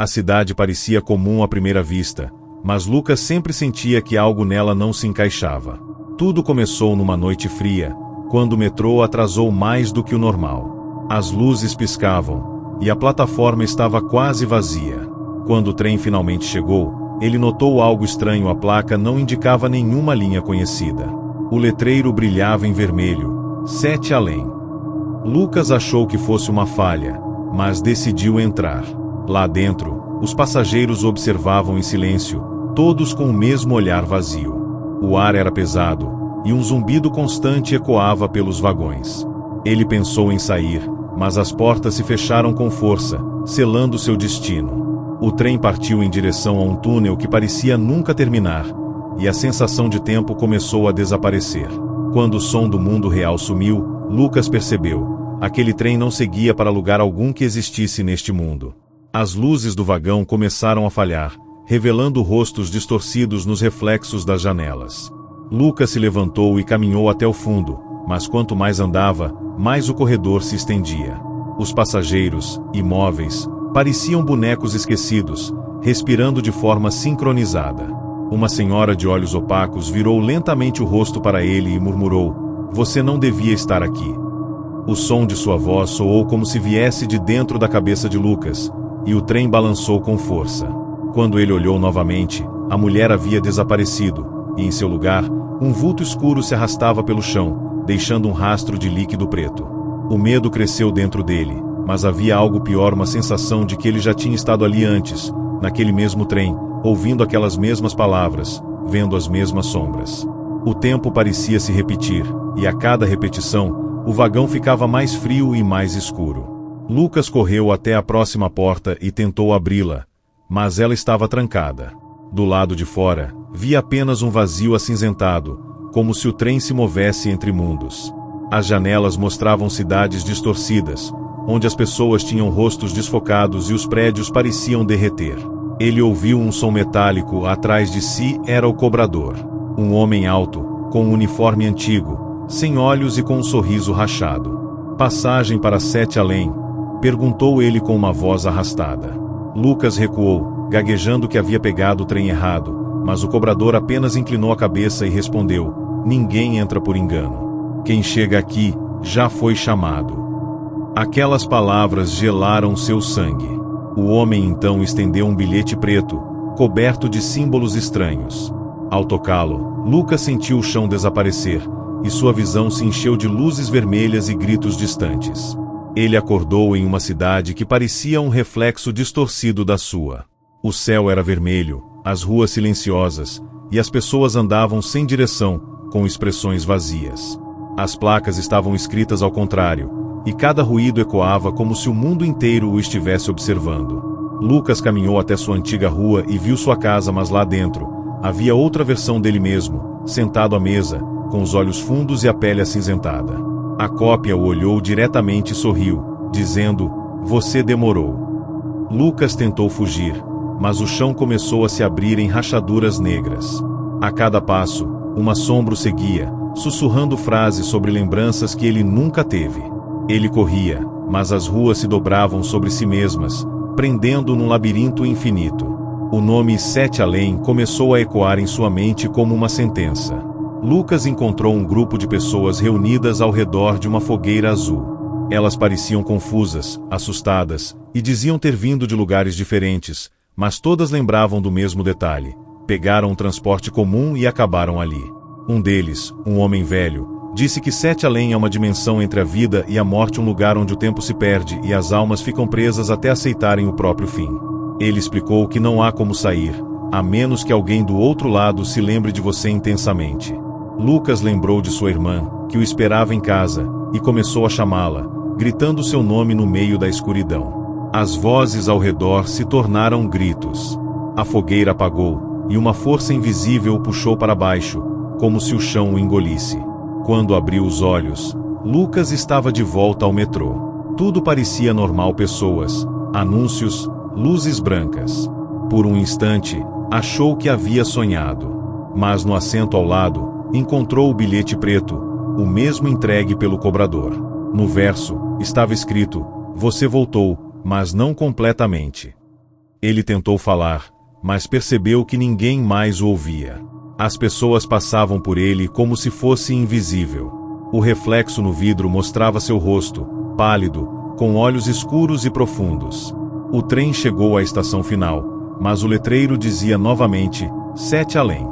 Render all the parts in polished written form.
A cidade parecia comum à primeira vista, mas Lucas sempre sentia que algo nela não se encaixava. Tudo começou numa noite fria, quando o metrô atrasou mais do que o normal. As luzes piscavam, e a plataforma estava quase vazia. Quando o trem finalmente chegou, ele notou algo estranho. A placa não indicava nenhuma linha conhecida. O letreiro brilhava em vermelho, 7 além. Lucas achou que fosse uma falha, mas decidiu entrar. Lá dentro, os passageiros observavam em silêncio, todos com o mesmo olhar vazio. O ar era pesado, e um zumbido constante ecoava pelos vagões. Ele pensou em sair, mas as portas se fecharam com força, selando seu destino. O trem partiu em direção a um túnel que parecia nunca terminar, e a sensação de tempo começou a desaparecer. Quando o som do mundo real sumiu, Lucas percebeu: aquele trem não seguia para lugar algum que existisse neste mundo. As luzes do vagão começaram a falhar, revelando rostos distorcidos nos reflexos das janelas. Lucas se levantou e caminhou até o fundo, mas quanto mais andava, mais o corredor se estendia. Os passageiros, imóveis, pareciam bonecos esquecidos, respirando de forma sincronizada. Uma senhora de olhos opacos virou lentamente o rosto para ele e murmurou: "Você não devia estar aqui." O som de sua voz soou como se viesse de dentro da cabeça de Lucas, e o trem balançou com força. Quando ele olhou novamente, a mulher havia desaparecido, e em seu lugar, um vulto escuro se arrastava pelo chão, deixando um rastro de líquido preto. O medo cresceu dentro dele, mas havia algo pior, uma sensação de que ele já tinha estado ali antes, naquele mesmo trem, ouvindo aquelas mesmas palavras, vendo as mesmas sombras. O tempo parecia se repetir, e a cada repetição, o vagão ficava mais frio e mais escuro. Lucas correu até a próxima porta e tentou abri-la, mas ela estava trancada. Do lado de fora, via apenas um vazio acinzentado, como se o trem se movesse entre mundos. As janelas mostravam cidades distorcidas, onde as pessoas tinham rostos desfocados e os prédios pareciam derreter. Ele ouviu um som metálico atrás de si. Era o cobrador. Um homem alto, com um uniforme antigo, sem olhos e com um sorriso rachado. "Passagem para 7 além?" perguntou ele com uma voz arrastada. Lucas recuou, gaguejando que havia pegado o trem errado, mas o cobrador apenas inclinou a cabeça e respondeu: "Ninguém entra por engano. Quem chega aqui, já foi chamado." Aquelas palavras gelaram seu sangue. O homem então estendeu um bilhete preto, coberto de símbolos estranhos. Ao tocá-lo, Lucas sentiu o chão desaparecer, e sua visão se encheu de luzes vermelhas e gritos distantes. Ele acordou em uma cidade que parecia um reflexo distorcido da sua. O céu era vermelho, as ruas silenciosas, e as pessoas andavam sem direção, com expressões vazias. As placas estavam escritas ao contrário, e cada ruído ecoava como se o mundo inteiro o estivesse observando. Lucas caminhou até sua antiga rua e viu sua casa, mas lá dentro havia outra versão dele mesmo, sentado à mesa, com os olhos fundos e a pele acinzentada. A cópia o olhou diretamente e sorriu, dizendo: "Você demorou." Lucas tentou fugir, mas o chão começou a se abrir em rachaduras negras. A cada passo, uma sombra o seguia, sussurrando frases sobre lembranças que ele nunca teve. Ele corria, mas as ruas se dobravam sobre si mesmas, prendendo-o num labirinto infinito. O nome 7 além começou a ecoar em sua mente como uma sentença. Lucas encontrou um grupo de pessoas reunidas ao redor de uma fogueira azul. Elas pareciam confusas, assustadas, e diziam ter vindo de lugares diferentes, mas todas lembravam do mesmo detalhe: pegaram um transporte comum e acabaram ali. Um deles, um homem velho, disse que 7 além é uma dimensão entre a vida e a morte, um lugar onde o tempo se perde e as almas ficam presas até aceitarem o próprio fim. Ele explicou que não há como sair, a menos que alguém do outro lado se lembre de você intensamente. Lucas lembrou de sua irmã, que o esperava em casa, e começou a chamá-la, gritando seu nome no meio da escuridão. As vozes ao redor se tornaram gritos. A fogueira apagou, e uma força invisível o puxou para baixo, como se o chão o engolisse. Quando abriu os olhos, Lucas estava de volta ao metrô. Tudo parecia normal: pessoas, anúncios, luzes brancas. Por um instante, achou que havia sonhado. Mas no assento ao lado, encontrou o bilhete preto, o mesmo entregue pelo cobrador. No verso, estava escrito: "Você voltou, mas não completamente." Ele tentou falar, mas percebeu que ninguém mais o ouvia. As pessoas passavam por ele como se fosse invisível. O reflexo no vidro mostrava seu rosto, pálido, com olhos escuros e profundos. O trem chegou à estação final, mas o letreiro dizia novamente: 7 além.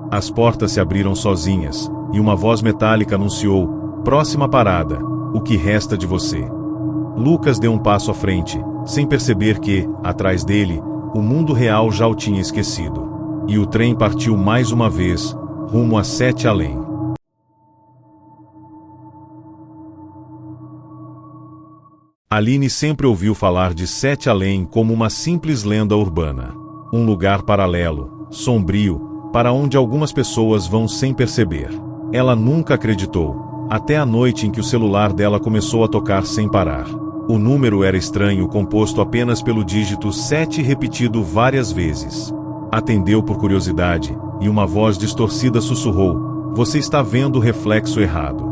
As portas se abriram sozinhas, e uma voz metálica anunciou: "Próxima parada, o que resta de você." Lucas deu um passo à frente, sem perceber que, atrás dele, o mundo real já o tinha esquecido. E o trem partiu mais uma vez, rumo a 7 além. Aline sempre ouviu falar de 7 além como uma simples lenda urbana. Um lugar paralelo, sombrio, para onde algumas pessoas vão sem perceber. Ela nunca acreditou, até a noite em que o celular dela começou a tocar sem parar. O número era estranho, composto apenas pelo dígito 7 repetido várias vezes. Atendeu por curiosidade, e uma voz distorcida sussurrou: "Você está vendo o reflexo errado."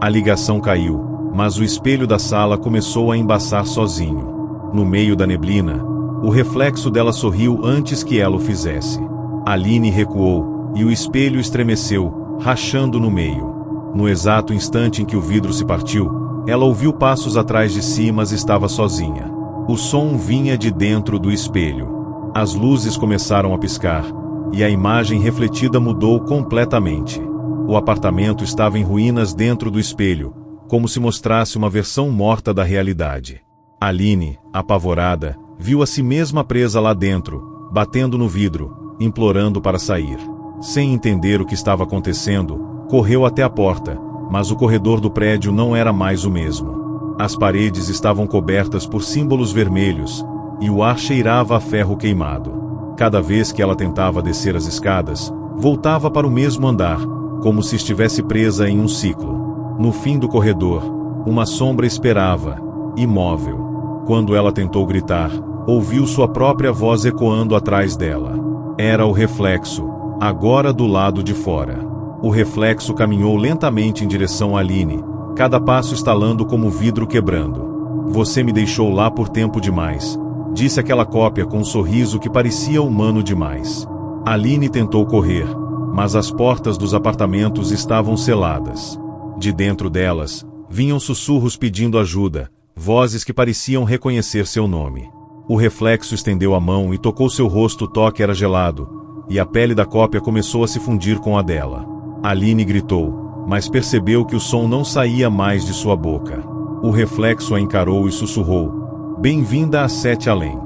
A ligação caiu, mas o espelho da sala começou a embaçar sozinho. No meio da neblina, o reflexo dela sorriu antes que ela o fizesse. Aline recuou, e o espelho estremeceu, rachando no meio. No exato instante em que o vidro se partiu, ela ouviu passos atrás de si, mas estava sozinha. O som vinha de dentro do espelho. As luzes começaram a piscar, e a imagem refletida mudou completamente. O apartamento estava em ruínas dentro do espelho, como se mostrasse uma versão morta da realidade. Aline, apavorada, viu a si mesma presa lá dentro, batendo no vidro, implorando para sair. Sem entender o que estava acontecendo, correu até a porta, mas o corredor do prédio não era mais o mesmo. As paredes estavam cobertas por símbolos vermelhos, e o ar cheirava a ferro queimado. Cada vez que ela tentava descer as escadas, voltava para o mesmo andar, como se estivesse presa em um ciclo. No fim do corredor, uma sombra esperava, imóvel. Quando ela tentou gritar, ouviu sua própria voz ecoando atrás dela. Era o reflexo, agora do lado de fora. O reflexo caminhou lentamente em direção a Aline, cada passo estalando como vidro quebrando. "Você me deixou lá por tempo demais", disse aquela cópia com um sorriso que parecia humano demais. Aline tentou correr, mas as portas dos apartamentos estavam seladas. De dentro delas, vinham sussurros pedindo ajuda, vozes que pareciam reconhecer seu nome. O reflexo estendeu a mão e tocou seu rosto. O toque era gelado, e a pele da cópia começou a se fundir com a dela. Aline gritou, mas percebeu que o som não saía mais de sua boca. O reflexo a encarou e sussurrou: "Bem-vinda a 7 além."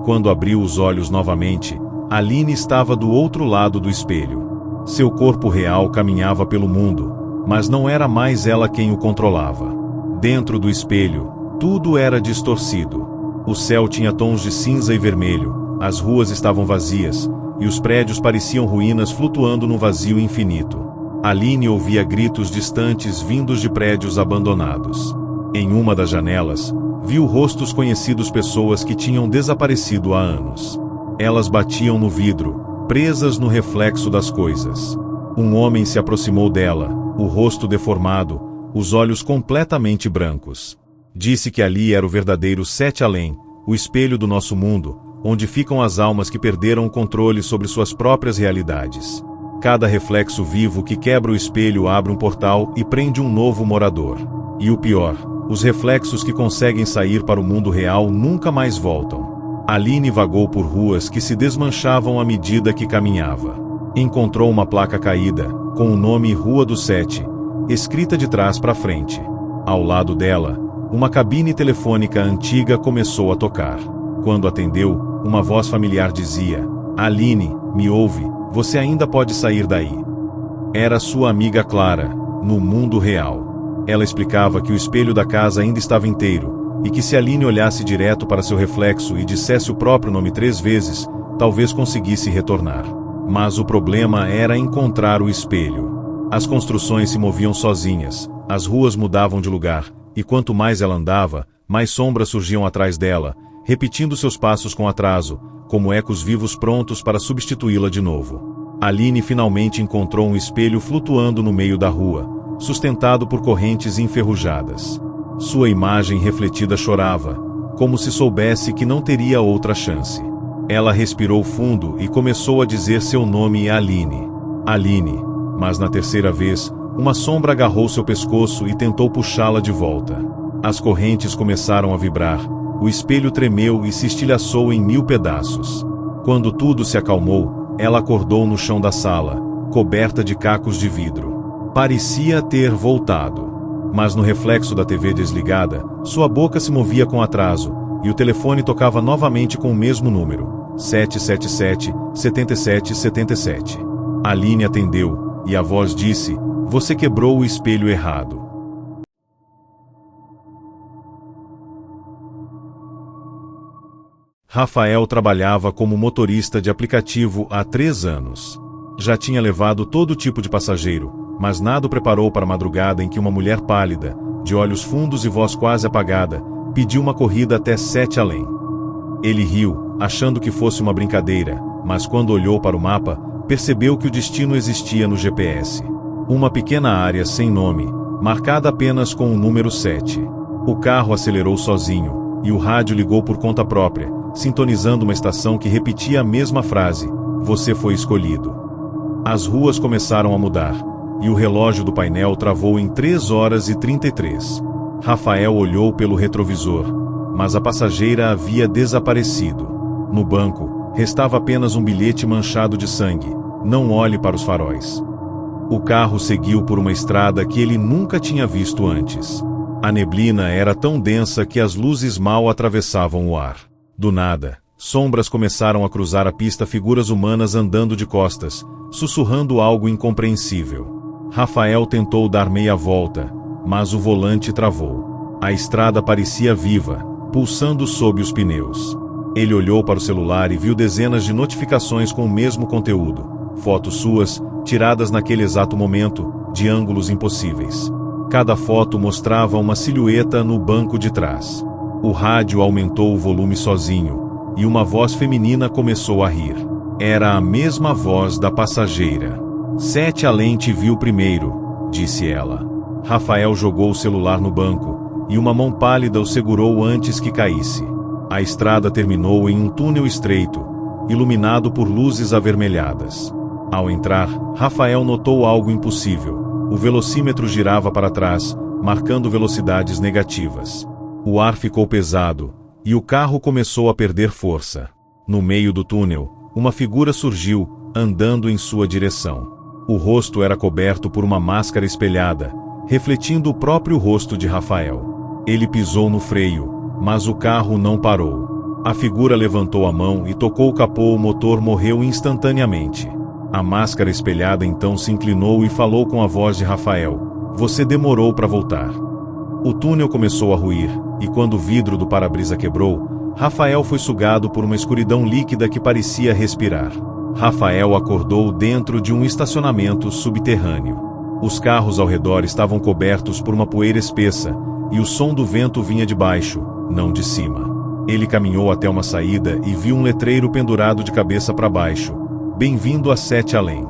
Quando abriu os olhos novamente, Aline estava do outro lado do espelho. Seu corpo real caminhava pelo mundo, mas não era mais ela quem o controlava. Dentro do espelho, tudo era distorcido. O céu tinha tons de cinza e vermelho, as ruas estavam vazias, e os prédios pareciam ruínas flutuando no vazio infinito. Aline ouvia gritos distantes vindos de prédios abandonados. Em uma das janelas, viu rostos conhecidos, pessoas que tinham desaparecido há anos. Elas batiam no vidro, presas no reflexo das coisas. Um homem se aproximou dela, o rosto deformado, os olhos completamente brancos. Disse que ali era o verdadeiro 7 além, o espelho do nosso mundo, onde ficam as almas que perderam o controle sobre suas próprias realidades. Cada reflexo vivo que quebra o espelho abre um portal e prende um novo morador. E o pior, os reflexos que conseguem sair para o mundo real nunca mais voltam. Aline vagou por ruas que se desmanchavam à medida que caminhava. Encontrou uma placa caída, com o nome Rua do 7, escrita de trás para frente. Ao lado dela, uma cabine telefônica antiga começou a tocar. Quando atendeu, uma voz familiar dizia: "Aline, me ouve, você ainda pode sair daí." Era sua amiga Clara, no mundo real. Ela explicava que o espelho da casa ainda estava inteiro, e que se Aline olhasse direto para seu reflexo e dissesse o próprio nome 3 vezes, talvez conseguisse retornar. Mas o problema era encontrar o espelho. As construções se moviam sozinhas, as ruas mudavam de lugar, e quanto mais ela andava, mais sombras surgiam atrás dela, repetindo seus passos com atraso, como ecos vivos prontos para substituí-la de novo. Aline finalmente encontrou um espelho flutuando no meio da rua, sustentado por correntes enferrujadas. Sua imagem refletida chorava, como se soubesse que não teria outra chance. Ela respirou fundo e começou a dizer seu nome: Aline. Aline. Mas na terceira vez, uma sombra agarrou seu pescoço e tentou puxá-la de volta. As correntes começaram a vibrar, o espelho tremeu e se estilhaçou em 1000 pedaços. Quando tudo se acalmou, ela acordou no chão da sala, coberta de cacos de vidro. Parecia ter voltado. Mas no reflexo da TV desligada, sua boca se movia com atraso, e o telefone tocava novamente com o mesmo número, 777-7777. Aline atendeu, e a voz disse: "Você quebrou o espelho errado." Rafael trabalhava como motorista de aplicativo há 3 anos. Já tinha levado todo tipo de passageiro, mas nada o preparou para a madrugada em que uma mulher pálida, de olhos fundos e voz quase apagada, pediu uma corrida até 7 além. Ele riu, achando que fosse uma brincadeira, mas quando olhou para o mapa, percebeu que o destino existia no GPS. Uma pequena área sem nome, marcada apenas com o número 7. O carro acelerou sozinho, e o rádio ligou por conta própria, sintonizando uma estação que repetia a mesma frase: "Você foi escolhido." As ruas começaram a mudar, e o relógio do painel travou em 3h33. Rafael olhou pelo retrovisor, mas a passageira havia desaparecido. No banco, restava apenas um bilhete manchado de sangue: "Não olhe para os faróis." O carro seguiu por uma estrada que ele nunca tinha visto antes. A neblina era tão densa que as luzes mal atravessavam o ar. Do nada, sombras começaram a cruzar a pista, figuras humanas andando de costas, sussurrando algo incompreensível. Rafael tentou dar meia volta, mas o volante travou. A estrada parecia viva, pulsando sob os pneus. Ele olhou para o celular e viu dezenas de notificações com o mesmo conteúdo. Fotos suas, tiradas naquele exato momento, de ângulos impossíveis. Cada foto mostrava uma silhueta no banco de trás. O rádio aumentou o volume sozinho, e uma voz feminina começou a rir. Era a mesma voz da passageira. 7 além te viu primeiro, disse ela. Rafael jogou o celular no banco, e uma mão pálida o segurou antes que caísse. A estrada terminou em um túnel estreito, iluminado por luzes avermelhadas. Ao entrar, Rafael notou algo impossível. O velocímetro girava para trás, marcando velocidades negativas. O ar ficou pesado, e o carro começou a perder força. No meio do túnel, uma figura surgiu, andando em sua direção. O rosto era coberto por uma máscara espelhada, refletindo o próprio rosto de Rafael. Ele pisou no freio, mas o carro não parou. A figura levantou a mão e tocou o capô. O motor morreu instantaneamente. A máscara espelhada então se inclinou e falou com a voz de Rafael: "Você demorou para voltar." O túnel começou a ruir, e quando o vidro do para-brisa quebrou, Rafael foi sugado por uma escuridão líquida que parecia respirar. Rafael acordou dentro de um estacionamento subterrâneo. Os carros ao redor estavam cobertos por uma poeira espessa, e o som do vento vinha de baixo, não de cima. Ele caminhou até uma saída e viu um letreiro pendurado de cabeça para baixo: "Bem-vindo a 7 além."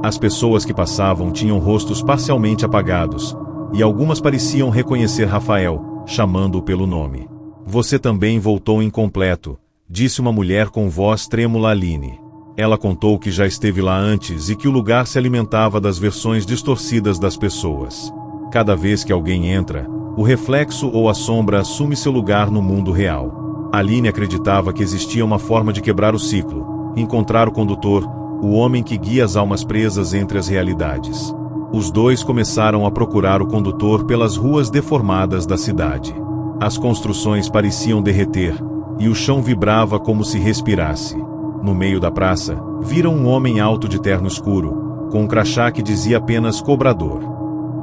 As pessoas que passavam tinham rostos parcialmente apagados, e algumas pareciam reconhecer Rafael, chamando-o pelo nome. "Você também voltou incompleto", disse uma mulher com voz trêmula a Aline. Ela contou que já esteve lá antes e que o lugar se alimentava das versões distorcidas das pessoas. Cada vez que alguém entra, o reflexo ou a sombra assume seu lugar no mundo real. Aline acreditava que existia uma forma de quebrar o ciclo, encontrar o condutor, o homem que guia as almas presas entre as realidades. Os dois começaram a procurar o condutor pelas ruas deformadas da cidade. As construções pareciam derreter, e o chão vibrava como se respirasse. No meio da praça, viram um homem alto de terno escuro, com um crachá que dizia apenas "cobrador."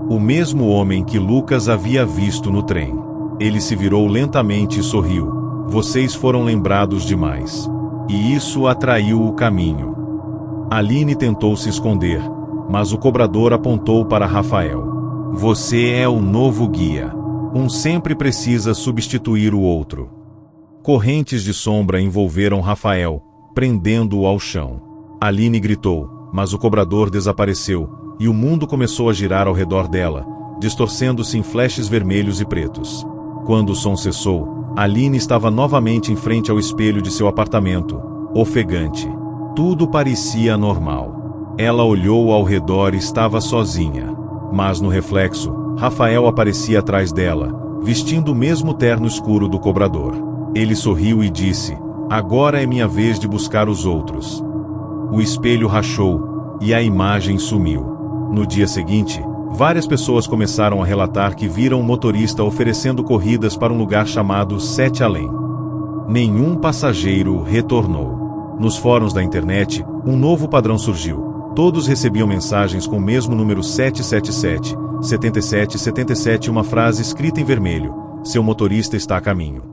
O mesmo homem que Lucas havia visto no trem. Ele se virou lentamente e sorriu: "Vocês foram lembrados demais." E isso atraiu o caminho. Aline tentou se esconder, mas o cobrador apontou para Rafael. "Você é o novo guia. Um sempre precisa substituir o outro." Correntes de sombra envolveram Rafael, prendendo-o ao chão. Aline gritou, mas o cobrador desapareceu, e o mundo começou a girar ao redor dela, distorcendo-se em flashes vermelhos e pretos. Quando o som cessou, Aline estava novamente em frente ao espelho de seu apartamento, ofegante. Tudo parecia normal. Ela olhou ao redor e estava sozinha. Mas no reflexo, Rafael aparecia atrás dela, vestindo o mesmo terno escuro do cobrador. Ele sorriu e disse, agora é minha vez de buscar os outros. O espelho rachou, e a imagem sumiu. No dia seguinte, várias pessoas começaram a relatar que viram um motorista oferecendo corridas para um lugar chamado Sete Além. Nenhum passageiro retornou. Nos fóruns da internet, um novo padrão surgiu. Todos recebiam mensagens com o mesmo número 777, 7777 e uma frase escrita em vermelho, seu motorista está a caminho.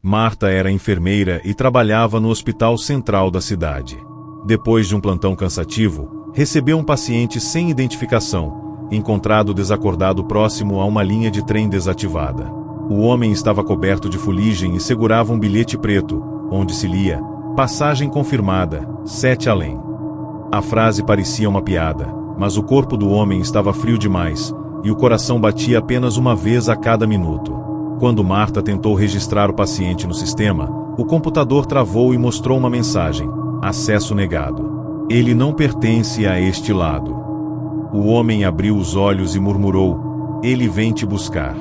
Marta era enfermeira e trabalhava no hospital central da cidade. Depois de um plantão cansativo, recebeu um paciente sem identificação, encontrado desacordado próximo a uma linha de trem desativada. O homem estava coberto de fuligem e segurava um bilhete preto, onde se lia, passagem confirmada, Sete Além. A frase parecia uma piada, mas o corpo do homem estava frio demais, e o coração batia apenas uma vez a cada minuto. Quando Marta tentou registrar o paciente no sistema, o computador travou e mostrou uma mensagem, acesso negado. Ele não pertence a este lado. O homem abriu os olhos e murmurou, ele vem te buscar.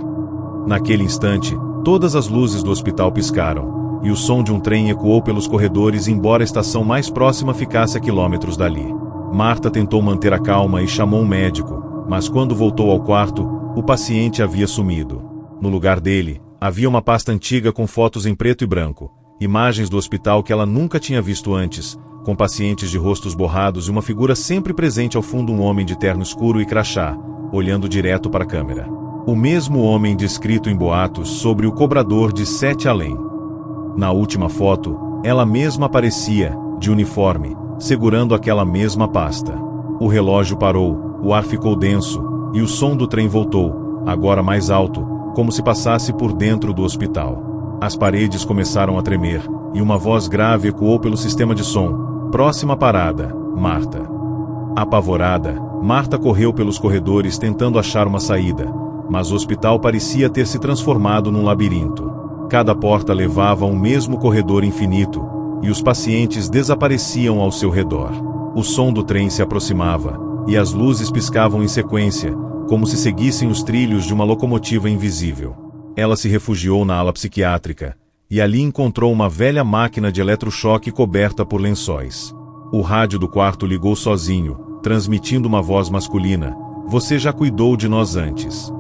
Naquele instante, todas as luzes do hospital piscaram, e o som de um trem ecoou pelos corredores embora a estação mais próxima ficasse a quilômetros dali. Marta tentou manter a calma e chamou um médico, mas quando voltou ao quarto, o paciente havia sumido. No lugar dele, havia uma pasta antiga com fotos em preto e branco, imagens do hospital que ela nunca tinha visto antes, com pacientes de rostos borrados e uma figura sempre presente ao fundo, um homem de terno escuro e crachá, olhando direto para a câmera. O mesmo homem descrito em boatos sobre o cobrador de Sete Além. Na última foto, ela mesma aparecia, de uniforme, segurando aquela mesma pasta. O relógio parou, o ar ficou denso, e o som do trem voltou, agora mais alto, como se passasse por dentro do hospital. As paredes começaram a tremer, e uma voz grave ecoou pelo sistema de som. Próxima parada, Marta. Apavorada, Marta correu pelos corredores tentando achar uma saída, mas o hospital parecia ter se transformado num labirinto. Cada porta levava a um mesmo corredor infinito, e os pacientes desapareciam ao seu redor. O som do trem se aproximava, e as luzes piscavam em sequência, como se seguissem os trilhos de uma locomotiva invisível. Ela se refugiou na ala psiquiátrica, e ali encontrou uma velha máquina de eletrochoque coberta por lençóis. O rádio do quarto ligou sozinho, transmitindo uma voz masculina, você já cuidou de nós antes.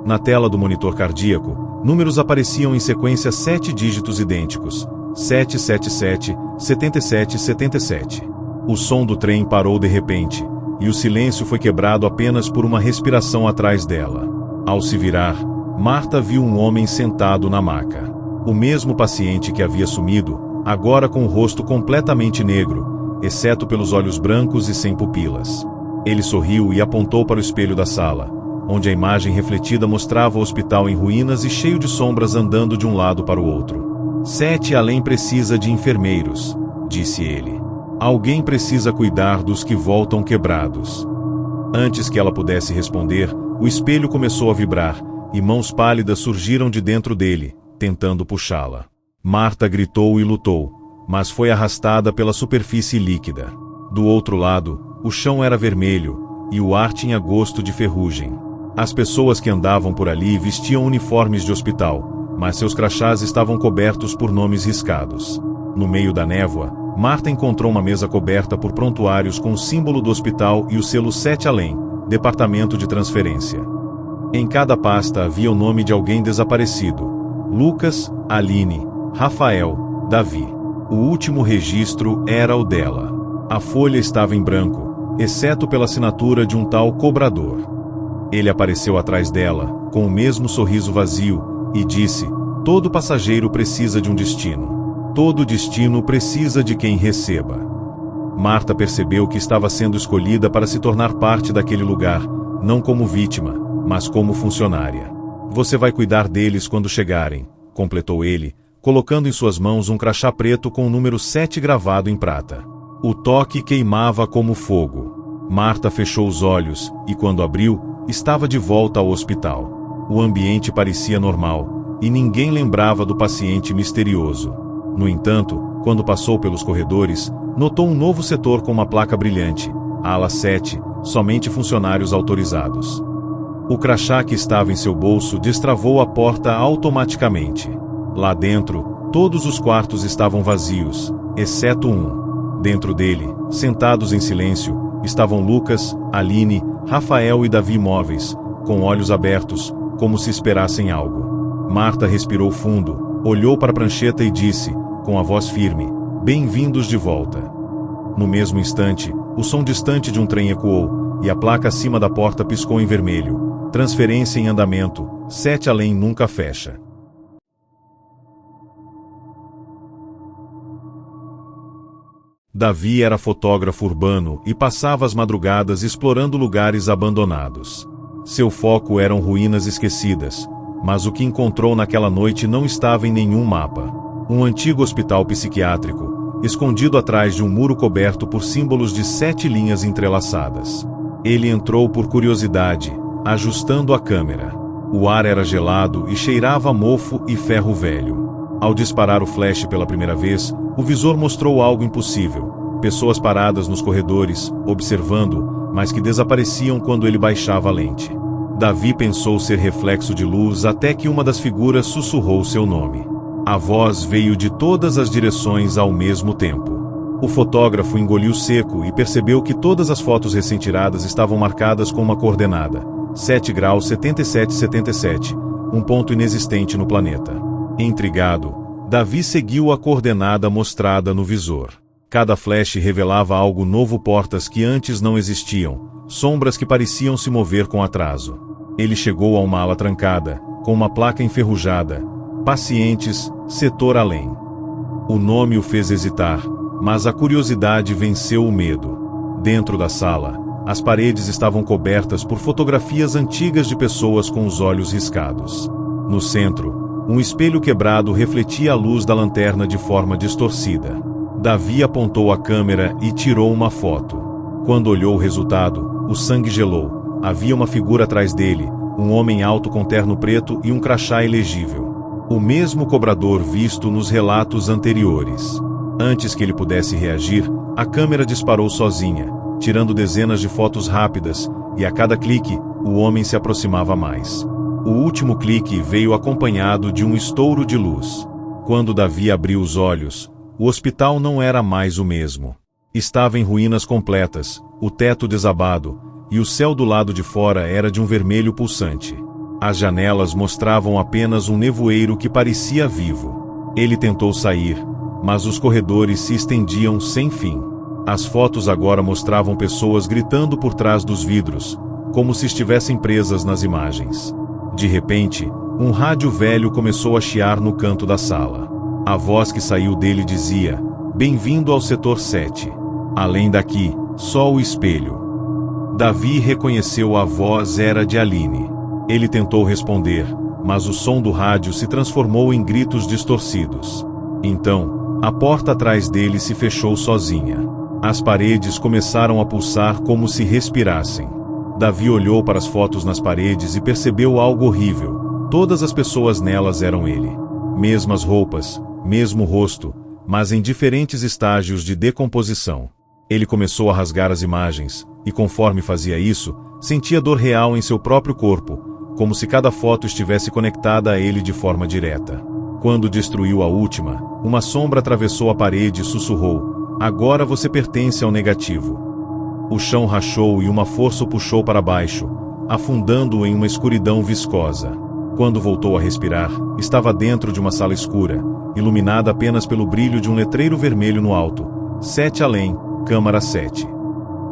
Na tela do monitor cardíaco, números apareciam em sequência 7 dígitos idênticos, 777, 7777. O som do trem parou de repente, e o silêncio foi quebrado apenas por uma respiração atrás dela. Ao se virar, Marta viu um homem sentado na maca. O mesmo paciente que havia sumido, agora com o rosto completamente negro, exceto pelos olhos brancos e sem pupilas. Ele sorriu e apontou para o espelho da sala, onde a imagem refletida mostrava o hospital em ruínas e cheio de sombras andando de um lado para o outro. Sete Além precisa de enfermeiros, disse ele. Alguém precisa cuidar dos que voltam quebrados. Antes que ela pudesse responder, o espelho começou a vibrar, e mãos pálidas surgiram de dentro dele, tentando puxá-la. Marta gritou e lutou, mas foi arrastada pela superfície líquida. Do outro lado, o chão era vermelho, e o ar tinha gosto de ferrugem. As pessoas que andavam por ali vestiam uniformes de hospital, mas seus crachás estavam cobertos por nomes riscados. No meio da névoa, Marta encontrou uma mesa coberta por prontuários com o símbolo do hospital e o selo Sete Além, Departamento de Transferência. Em cada pasta havia o nome de alguém desaparecido: Lucas, Aline, Rafael, Davi. O último registro era o dela. A folha estava em branco, exceto pela assinatura de um tal cobrador. Ele apareceu atrás dela, com o mesmo sorriso vazio, e disse: todo passageiro precisa de um destino. Todo destino precisa de quem receba. Marta percebeu que estava sendo escolhida para se tornar parte daquele lugar, não como vítima, mas como funcionária. Você vai cuidar deles quando chegarem, completou ele, colocando em suas mãos um crachá preto com o número 7 gravado em prata. O toque queimava como fogo. Marta fechou os olhos e, quando abriu, estava de volta ao hospital. O ambiente parecia normal, e ninguém lembrava do paciente misterioso. No entanto, quando passou pelos corredores, notou um novo setor com uma placa brilhante, ala 7, somente funcionários autorizados. O crachá que estava em seu bolso destravou a porta automaticamente. Lá dentro, todos os quartos estavam vazios, exceto um. Dentro dele, sentados em silêncio, estavam Lucas, Aline, Rafael e Davi imóveis, com olhos abertos, como se esperassem algo. Marta respirou fundo, olhou para a prancheta e disse, com a voz firme, "Bem-vindos de volta." No mesmo instante, o som distante de um trem ecoou, e a placa acima da porta piscou em vermelho. Transferência em andamento, 7 além nunca fecha. Davi era fotógrafo urbano e passava as madrugadas explorando lugares abandonados. Seu foco eram ruínas esquecidas, mas o que encontrou naquela noite não estava em nenhum mapa. Um antigo hospital psiquiátrico, escondido atrás de um muro coberto por símbolos de 7 linhas entrelaçadas. Ele entrou por curiosidade, ajustando a câmera. O ar era gelado e cheirava a mofo e ferro velho. Ao disparar o flash pela primeira vez, o visor mostrou algo impossível. Pessoas paradas nos corredores, observando, mas que desapareciam quando ele baixava a lente. Davi pensou ser reflexo de luz até que uma das figuras sussurrou seu nome. A voz veio de todas as direções ao mesmo tempo. O fotógrafo engoliu seco e percebeu que todas as fotos recém-tiradas estavam marcadas com uma coordenada: 7 graus 7777, um ponto inexistente no planeta. Intrigado, Davi seguiu a coordenada mostrada no visor. Cada flash revelava algo novo, portas que antes não existiam, sombras que pareciam se mover com atraso. Ele chegou a uma ala trancada, com uma placa enferrujada: "Pacientes, setor além." O nome o fez hesitar, mas a curiosidade venceu o medo. Dentro da sala, as paredes estavam cobertas por fotografias antigas de pessoas com os olhos riscados. No centro, um espelho quebrado refletia a luz da lanterna de forma distorcida. Davi apontou a câmera e tirou uma foto. Quando olhou o resultado, o sangue gelou. Havia uma figura atrás dele, um homem alto com terno preto e um crachá ilegível. O mesmo cobrador visto nos relatos anteriores. Antes que ele pudesse reagir, a câmera disparou sozinha, tirando dezenas de fotos rápidas, e a cada clique, o homem se aproximava mais. O último clique veio acompanhado de um estouro de luz. Quando Davi abriu os olhos, o hospital não era mais o mesmo. Estava em ruínas completas, o teto desabado, e o céu do lado de fora era de um vermelho pulsante. As janelas mostravam apenas um nevoeiro que parecia vivo. Ele tentou sair, mas os corredores se estendiam sem fim. As fotos agora mostravam pessoas gritando por trás dos vidros, como se estivessem presas nas imagens. De repente, um rádio velho começou a chiar no canto da sala. A voz que saiu dele dizia: "Bem-vindo ao setor 7. Além daqui, só o espelho." Davi reconheceu a voz era de Aline. Ele tentou responder, mas o som do rádio se transformou em gritos distorcidos. Então, a porta atrás dele se fechou sozinha. As paredes começaram a pulsar como se respirassem. Davi olhou para as fotos nas paredes e percebeu algo horrível. Todas as pessoas nelas eram ele. Mesmas roupas, mesmo rosto, mas em diferentes estágios de decomposição. Ele começou a rasgar as imagens, e conforme fazia isso, sentia dor real em seu próprio corpo, como se cada foto estivesse conectada a ele de forma direta. Quando destruiu a última, uma sombra atravessou a parede e sussurrou: "Agora você pertence ao negativo." O chão rachou e uma força o puxou para baixo, afundando-o em uma escuridão viscosa. Quando voltou a respirar, estava dentro de uma sala escura, iluminada apenas pelo brilho de um letreiro vermelho no alto: 7 além, câmara 7.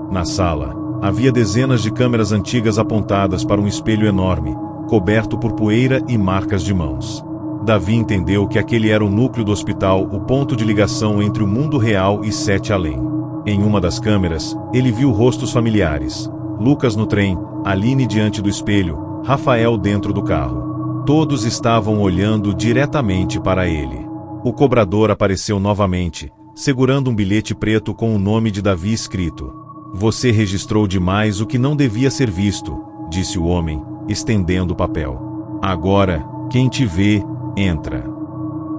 Na sala, havia dezenas de câmeras antigas apontadas para um espelho enorme, coberto por poeira e marcas de mãos. Davi entendeu que aquele era o núcleo do hospital, o ponto de ligação entre o mundo real e 7 além. Em uma das câmeras, ele viu rostos familiares: Lucas no trem, Aline diante do espelho, Rafael dentro do carro. Todos estavam olhando diretamente para ele. O cobrador apareceu novamente, segurando um bilhete preto com o nome de Davi escrito. Você registrou demais o que não devia ser visto, disse o homem, estendendo o papel. Agora, quem te vê, entra.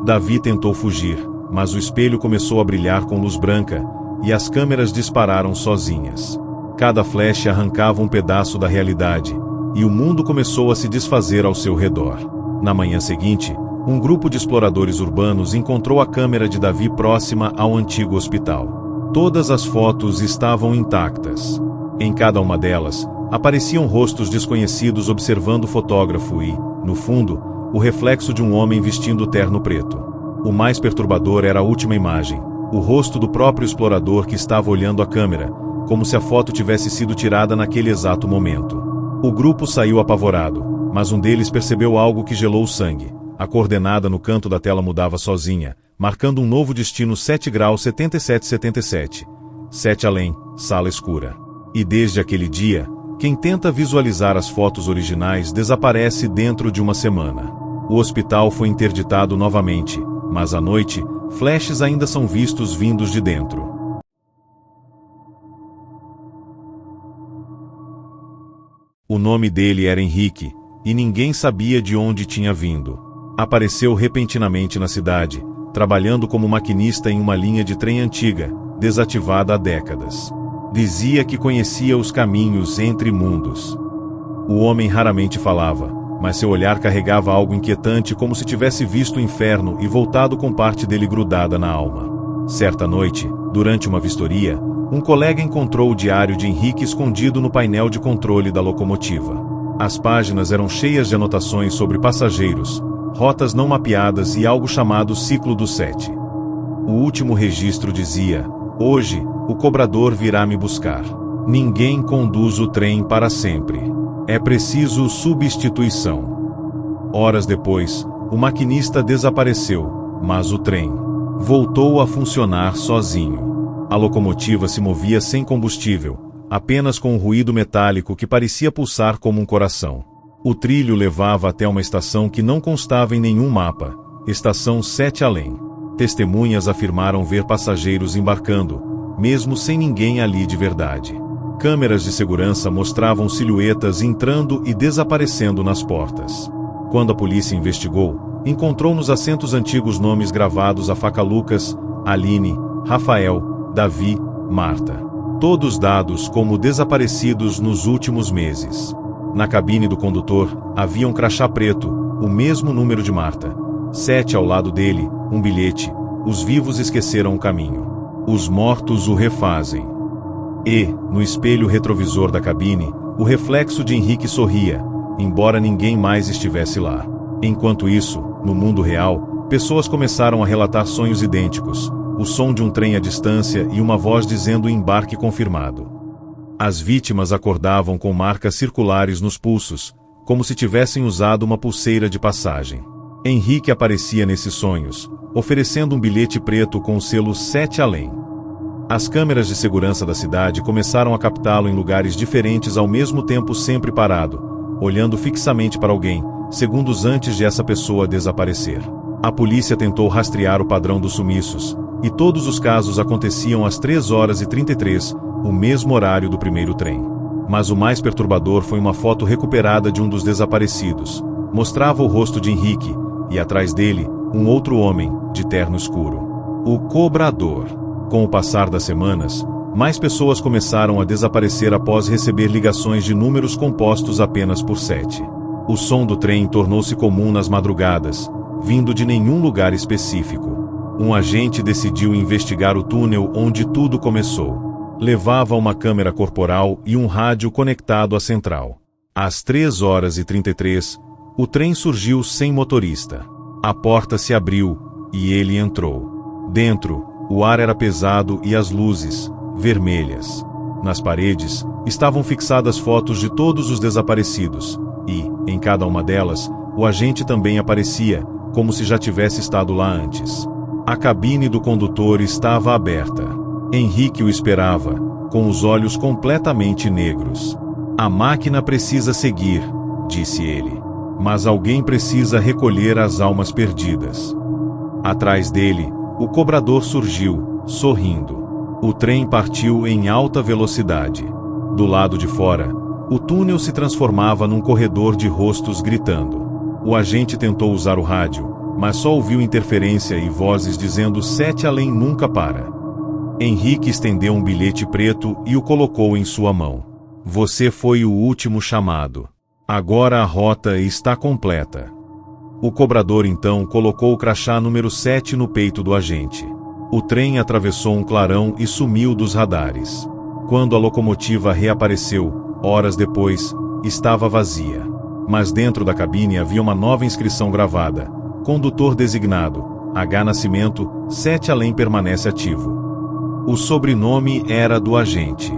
Davi tentou fugir, mas o espelho começou a brilhar com luz branca, e as câmeras dispararam sozinhas. Cada flash arrancava um pedaço da realidade, e o mundo começou a se desfazer ao seu redor. Na manhã seguinte, um grupo de exploradores urbanos encontrou a câmera de Davi próxima ao antigo hospital. Todas as fotos estavam intactas. Em cada uma delas, apareciam rostos desconhecidos observando o fotógrafo e, no fundo, o reflexo de um homem vestindo terno preto. O mais perturbador era a última imagem, o rosto do próprio explorador que estava olhando a câmera, como se a foto tivesse sido tirada naquele exato momento. O grupo saiu apavorado, mas um deles percebeu algo que gelou o sangue. A coordenada no canto da tela mudava sozinha, marcando um novo destino 7 graus 7777. 7 além, sala escura. E desde aquele dia, quem tenta visualizar as fotos originais desaparece dentro de uma semana. O hospital foi interditado novamente, mas à noite, flashes ainda são vistos vindos de dentro. O nome dele era Henrique, e ninguém sabia de onde tinha vindo. Apareceu repentinamente na cidade, trabalhando como maquinista em uma linha de trem antiga, desativada há décadas. Dizia que conhecia os caminhos entre mundos. O homem raramente falava, mas seu olhar carregava algo inquietante, como se tivesse visto o inferno e voltado com parte dele grudada na alma. Certa noite, durante uma vistoria, um colega encontrou o diário de Henrique escondido no painel de controle da locomotiva. As páginas eram cheias de anotações sobre passageiros, rotas não mapeadas e algo chamado Ciclo dos 7. O último registro dizia: hoje, o cobrador virá me buscar. Ninguém conduz o trem para sempre. É preciso substituição. Horas depois, o maquinista desapareceu, mas o trem voltou a funcionar sozinho. A locomotiva se movia sem combustível, apenas com um ruído metálico que parecia pulsar como um coração. O trilho levava até uma estação que não constava em nenhum mapa, Estação 7 Além. Testemunhas afirmaram ver passageiros embarcando, mesmo sem ninguém ali de verdade. Câmeras de segurança mostravam silhuetas entrando e desaparecendo nas portas. Quando a polícia investigou, encontrou nos assentos antigos nomes gravados a faca Lucas, Aline, Rafael, Davi, Marta. Todos dados como desaparecidos nos últimos meses. Na cabine do condutor, havia um crachá preto, o mesmo número de Marta. 7 ao lado dele, um bilhete. Os vivos esqueceram o caminho. Os mortos o refazem. E, no espelho retrovisor da cabine, o reflexo de Henrique sorria, embora ninguém mais estivesse lá. Enquanto isso, no mundo real, pessoas começaram a relatar sonhos idênticos, o som de um trem à distância e uma voz dizendo embarque confirmado. As vítimas acordavam com marcas circulares nos pulsos, como se tivessem usado uma pulseira de passagem. Henrique aparecia nesses sonhos, oferecendo um bilhete preto com o selo 7 Além. As câmeras de segurança da cidade começaram a captá-lo em lugares diferentes ao mesmo tempo, sempre parado, olhando fixamente para alguém, segundos antes de essa pessoa desaparecer. A polícia tentou rastrear o padrão dos sumiços, e todos os casos aconteciam às 3h33, o mesmo horário do primeiro trem. Mas o mais perturbador foi uma foto recuperada de um dos desaparecidos. Mostrava o rosto de Henrique, e atrás dele, um outro homem, de terno escuro. O cobrador. Com o passar das semanas, mais pessoas começaram a desaparecer após receber ligações de números compostos apenas por 7. O som do trem tornou-se comum nas madrugadas, vindo de nenhum lugar específico. Um agente decidiu investigar o túnel onde tudo começou. Levava uma câmera corporal e um rádio conectado à central. Às 3h33, o trem surgiu sem motorista. A porta se abriu, e ele entrou. Dentro, o ar era pesado e as luzes, vermelhas. Nas paredes, estavam fixadas fotos de todos os desaparecidos, e, em cada uma delas, o agente também aparecia, como se já tivesse estado lá antes. A cabine do condutor estava aberta. Henrique o esperava, com os olhos completamente negros. A máquina precisa seguir, disse ele. Mas alguém precisa recolher as almas perdidas. Atrás dele, o cobrador surgiu, sorrindo. O trem partiu em alta velocidade. Do lado de fora, o túnel se transformava num corredor de rostos gritando. O agente tentou usar o rádio, mas só ouviu interferência e vozes dizendo 7 além nunca para. Henrique estendeu um bilhete preto e o colocou em sua mão. Você foi o último chamado. Agora a rota está completa. O cobrador então colocou o crachá número 7 no peito do agente. O trem atravessou um clarão e sumiu dos radares. Quando a locomotiva reapareceu, horas depois, estava vazia. Mas dentro da cabine havia uma nova inscrição gravada. Condutor designado, H. Nascimento, 7 além permanece ativo. O sobrenome era do agente.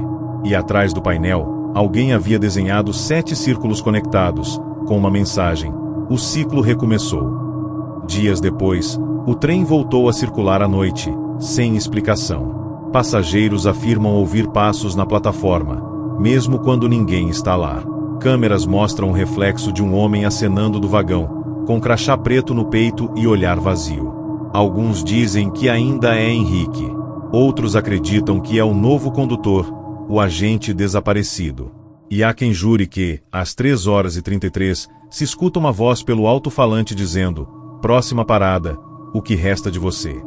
E atrás do painel, alguém havia desenhado 7 círculos conectados, com uma mensagem: o ciclo recomeçou. Dias depois, o trem voltou a circular à noite, sem explicação. Passageiros afirmam ouvir passos na plataforma, mesmo quando ninguém está lá. Câmeras mostram o reflexo de um homem acenando do vagão, com crachá preto no peito e olhar vazio. Alguns dizem que ainda é Henrique. Outros acreditam que é o novo condutor, o agente desaparecido. E há quem jure que, às 3h33, se escuta uma voz pelo alto-falante dizendo: próxima parada, o que resta de você.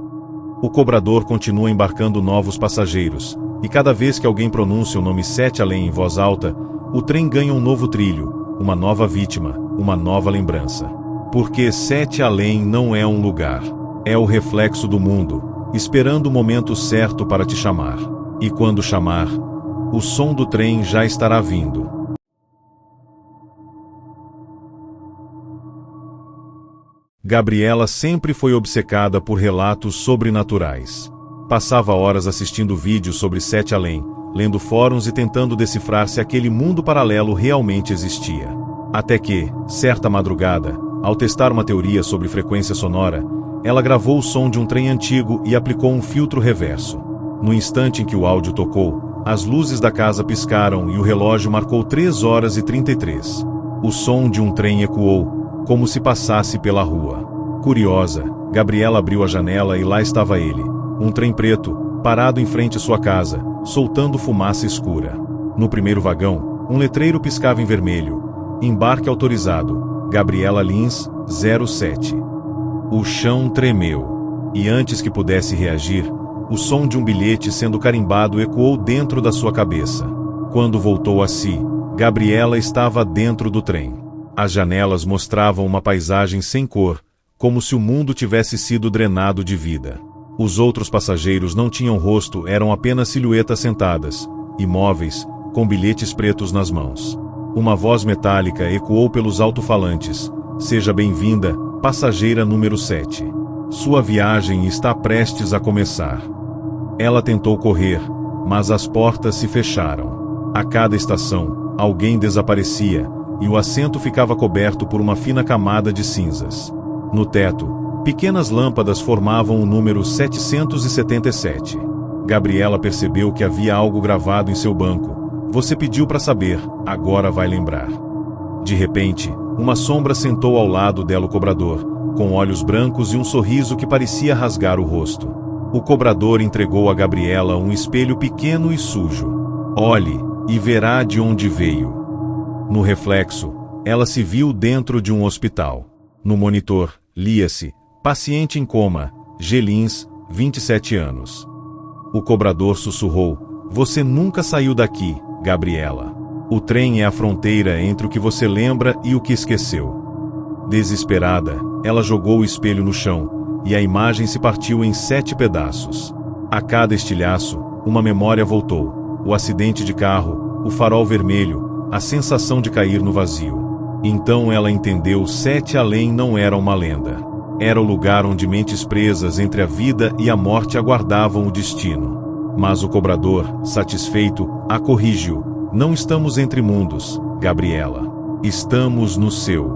O cobrador continua embarcando novos passageiros, e cada vez que alguém pronuncia o nome 7 além em voz alta, o trem ganha um novo trilho, uma nova vítima, uma nova lembrança. Porque 7 além não é um lugar. É o reflexo do mundo, esperando o momento certo para te chamar. E quando chamar, o som do trem já estará vindo. Gabriela sempre foi obcecada por relatos sobrenaturais. Passava horas assistindo vídeos sobre 7 além, lendo fóruns e tentando decifrar se aquele mundo paralelo realmente existia. Até que, certa madrugada, ao testar uma teoria sobre frequência sonora, ela gravou o som de um trem antigo e aplicou um filtro reverso. No instante em que o áudio tocou, as luzes da casa piscaram e o relógio marcou 3h33. O som de um trem ecoou, como se passasse pela rua. Curiosa, Gabriela abriu a janela e lá estava ele, um trem preto, parado em frente à sua casa, soltando fumaça escura. No primeiro vagão, um letreiro piscava em vermelho: embarque autorizado, Gabriela Lins, 07. O chão tremeu. E antes que pudesse reagir, o som de um bilhete sendo carimbado ecoou dentro da sua cabeça. Quando voltou a si, Gabriela estava dentro do trem. As janelas mostravam uma paisagem sem cor, como se o mundo tivesse sido drenado de vida. Os outros passageiros não tinham rosto, eram apenas silhuetas sentadas, imóveis, com bilhetes pretos nas mãos. Uma voz metálica ecoou pelos alto-falantes: seja bem-vinda, passageira número 7. Sua viagem está prestes a começar. Ela tentou correr, mas as portas se fecharam. A cada estação, alguém desaparecia, e o assento ficava coberto por uma fina camada de cinzas. No teto, pequenas lâmpadas formavam o número 777. Gabriela percebeu que havia algo gravado em seu banco. Você pediu para saber, agora vai lembrar. De repente, uma sombra sentou ao lado dela, o cobrador, com olhos brancos e um sorriso que parecia rasgar o rosto. O cobrador entregou a Gabriela um espelho pequeno e sujo. Olhe, e verá de onde veio. No reflexo, ela se viu dentro de um hospital. No monitor, lia-se: paciente em coma, Gelins, 27 anos. O cobrador sussurrou: você nunca saiu daqui, Gabriela. O trem é a fronteira entre o que você lembra e o que esqueceu. Desesperada, ela jogou o espelho no chão, e a imagem se partiu em 7 pedaços. A cada estilhaço, uma memória voltou: o acidente de carro, o farol vermelho, a sensação de cair no vazio. Então ela entendeu: 7 além não era uma lenda. Era o lugar onde mentes presas entre a vida e a morte aguardavam o destino. Mas o cobrador, satisfeito, a corrigiu: não estamos entre mundos, Gabriela. Estamos no seu.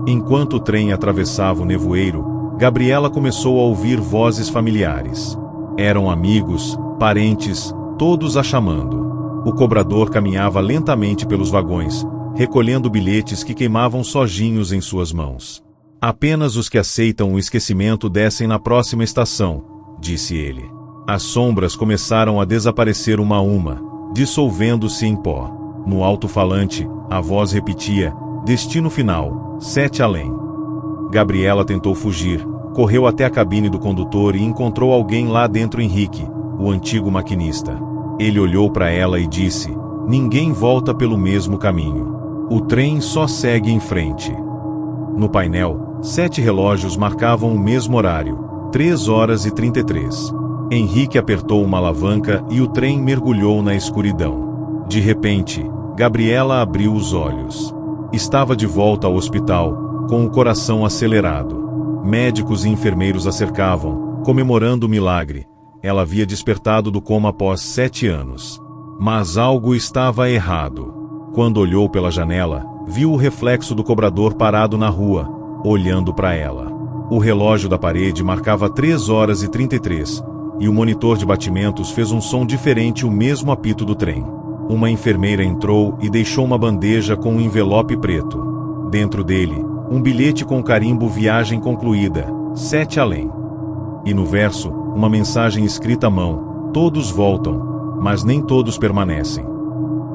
Enquanto o trem atravessava o nevoeiro, Gabriela começou a ouvir vozes familiares. Eram amigos, parentes, todos a chamando. O cobrador caminhava lentamente pelos vagões, recolhendo bilhetes que queimavam sozinhos em suas mãos. Apenas os que aceitam o esquecimento descem na próxima estação, disse ele. As sombras começaram a desaparecer uma a uma, dissolvendo-se em pó. No alto-falante, a voz repetia: destino final, 7 além. Gabriela tentou fugir, correu até a cabine do condutor e encontrou alguém lá dentro. Henrique, o antigo maquinista. Ele olhou para ela e disse: ninguém volta pelo mesmo caminho. O trem só segue em frente. No painel, 7 relógios marcavam o mesmo horário, 3h33. Henrique apertou uma alavanca e o trem mergulhou na escuridão. De repente, Gabriela abriu os olhos. Estava de volta ao hospital, com o coração acelerado. Médicos e enfermeiros a cercavam, comemorando o milagre. Ela havia despertado do coma após 7 anos. Mas algo estava errado. Quando olhou pela janela, viu o reflexo do cobrador parado na rua, olhando para ela. O relógio da parede marcava 3h33, e o monitor de batimentos fez um som diferente, o mesmo apito do trem. Uma enfermeira entrou e deixou uma bandeja com um envelope preto. Dentro dele, um bilhete com o carimbo viagem concluída, 7 além. E no verso, uma mensagem escrita à mão: todos voltam, mas nem todos permanecem.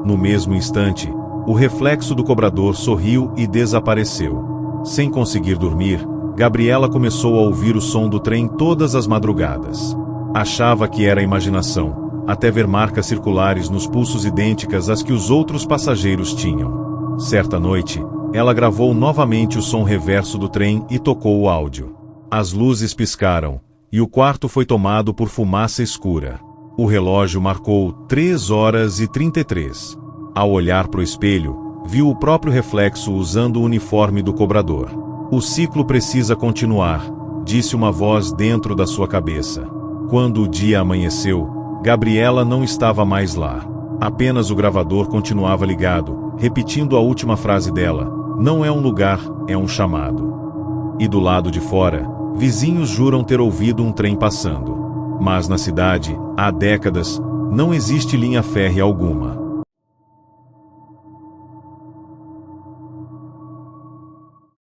No mesmo instante, o reflexo do cobrador sorriu e desapareceu. Sem conseguir dormir, Gabriela começou a ouvir o som do trem todas as madrugadas. Achava que era imaginação, até ver marcas circulares nos pulsos idênticas às que os outros passageiros tinham. Certa noite, ela gravou novamente o som reverso do trem e tocou o áudio. As luzes piscaram, e o quarto foi tomado por fumaça escura. O relógio marcou 3h33. Ao olhar para o espelho, viu o próprio reflexo usando o uniforme do cobrador. O ciclo precisa continuar, disse uma voz dentro da sua cabeça. Quando o dia amanheceu, Gabriela não estava mais lá. Apenas o gravador continuava ligado, repetindo a última frase dela: não é um lugar, é um chamado. E do lado de fora, vizinhos juram ter ouvido um trem passando. Mas na cidade, há décadas, não existe linha férrea alguma.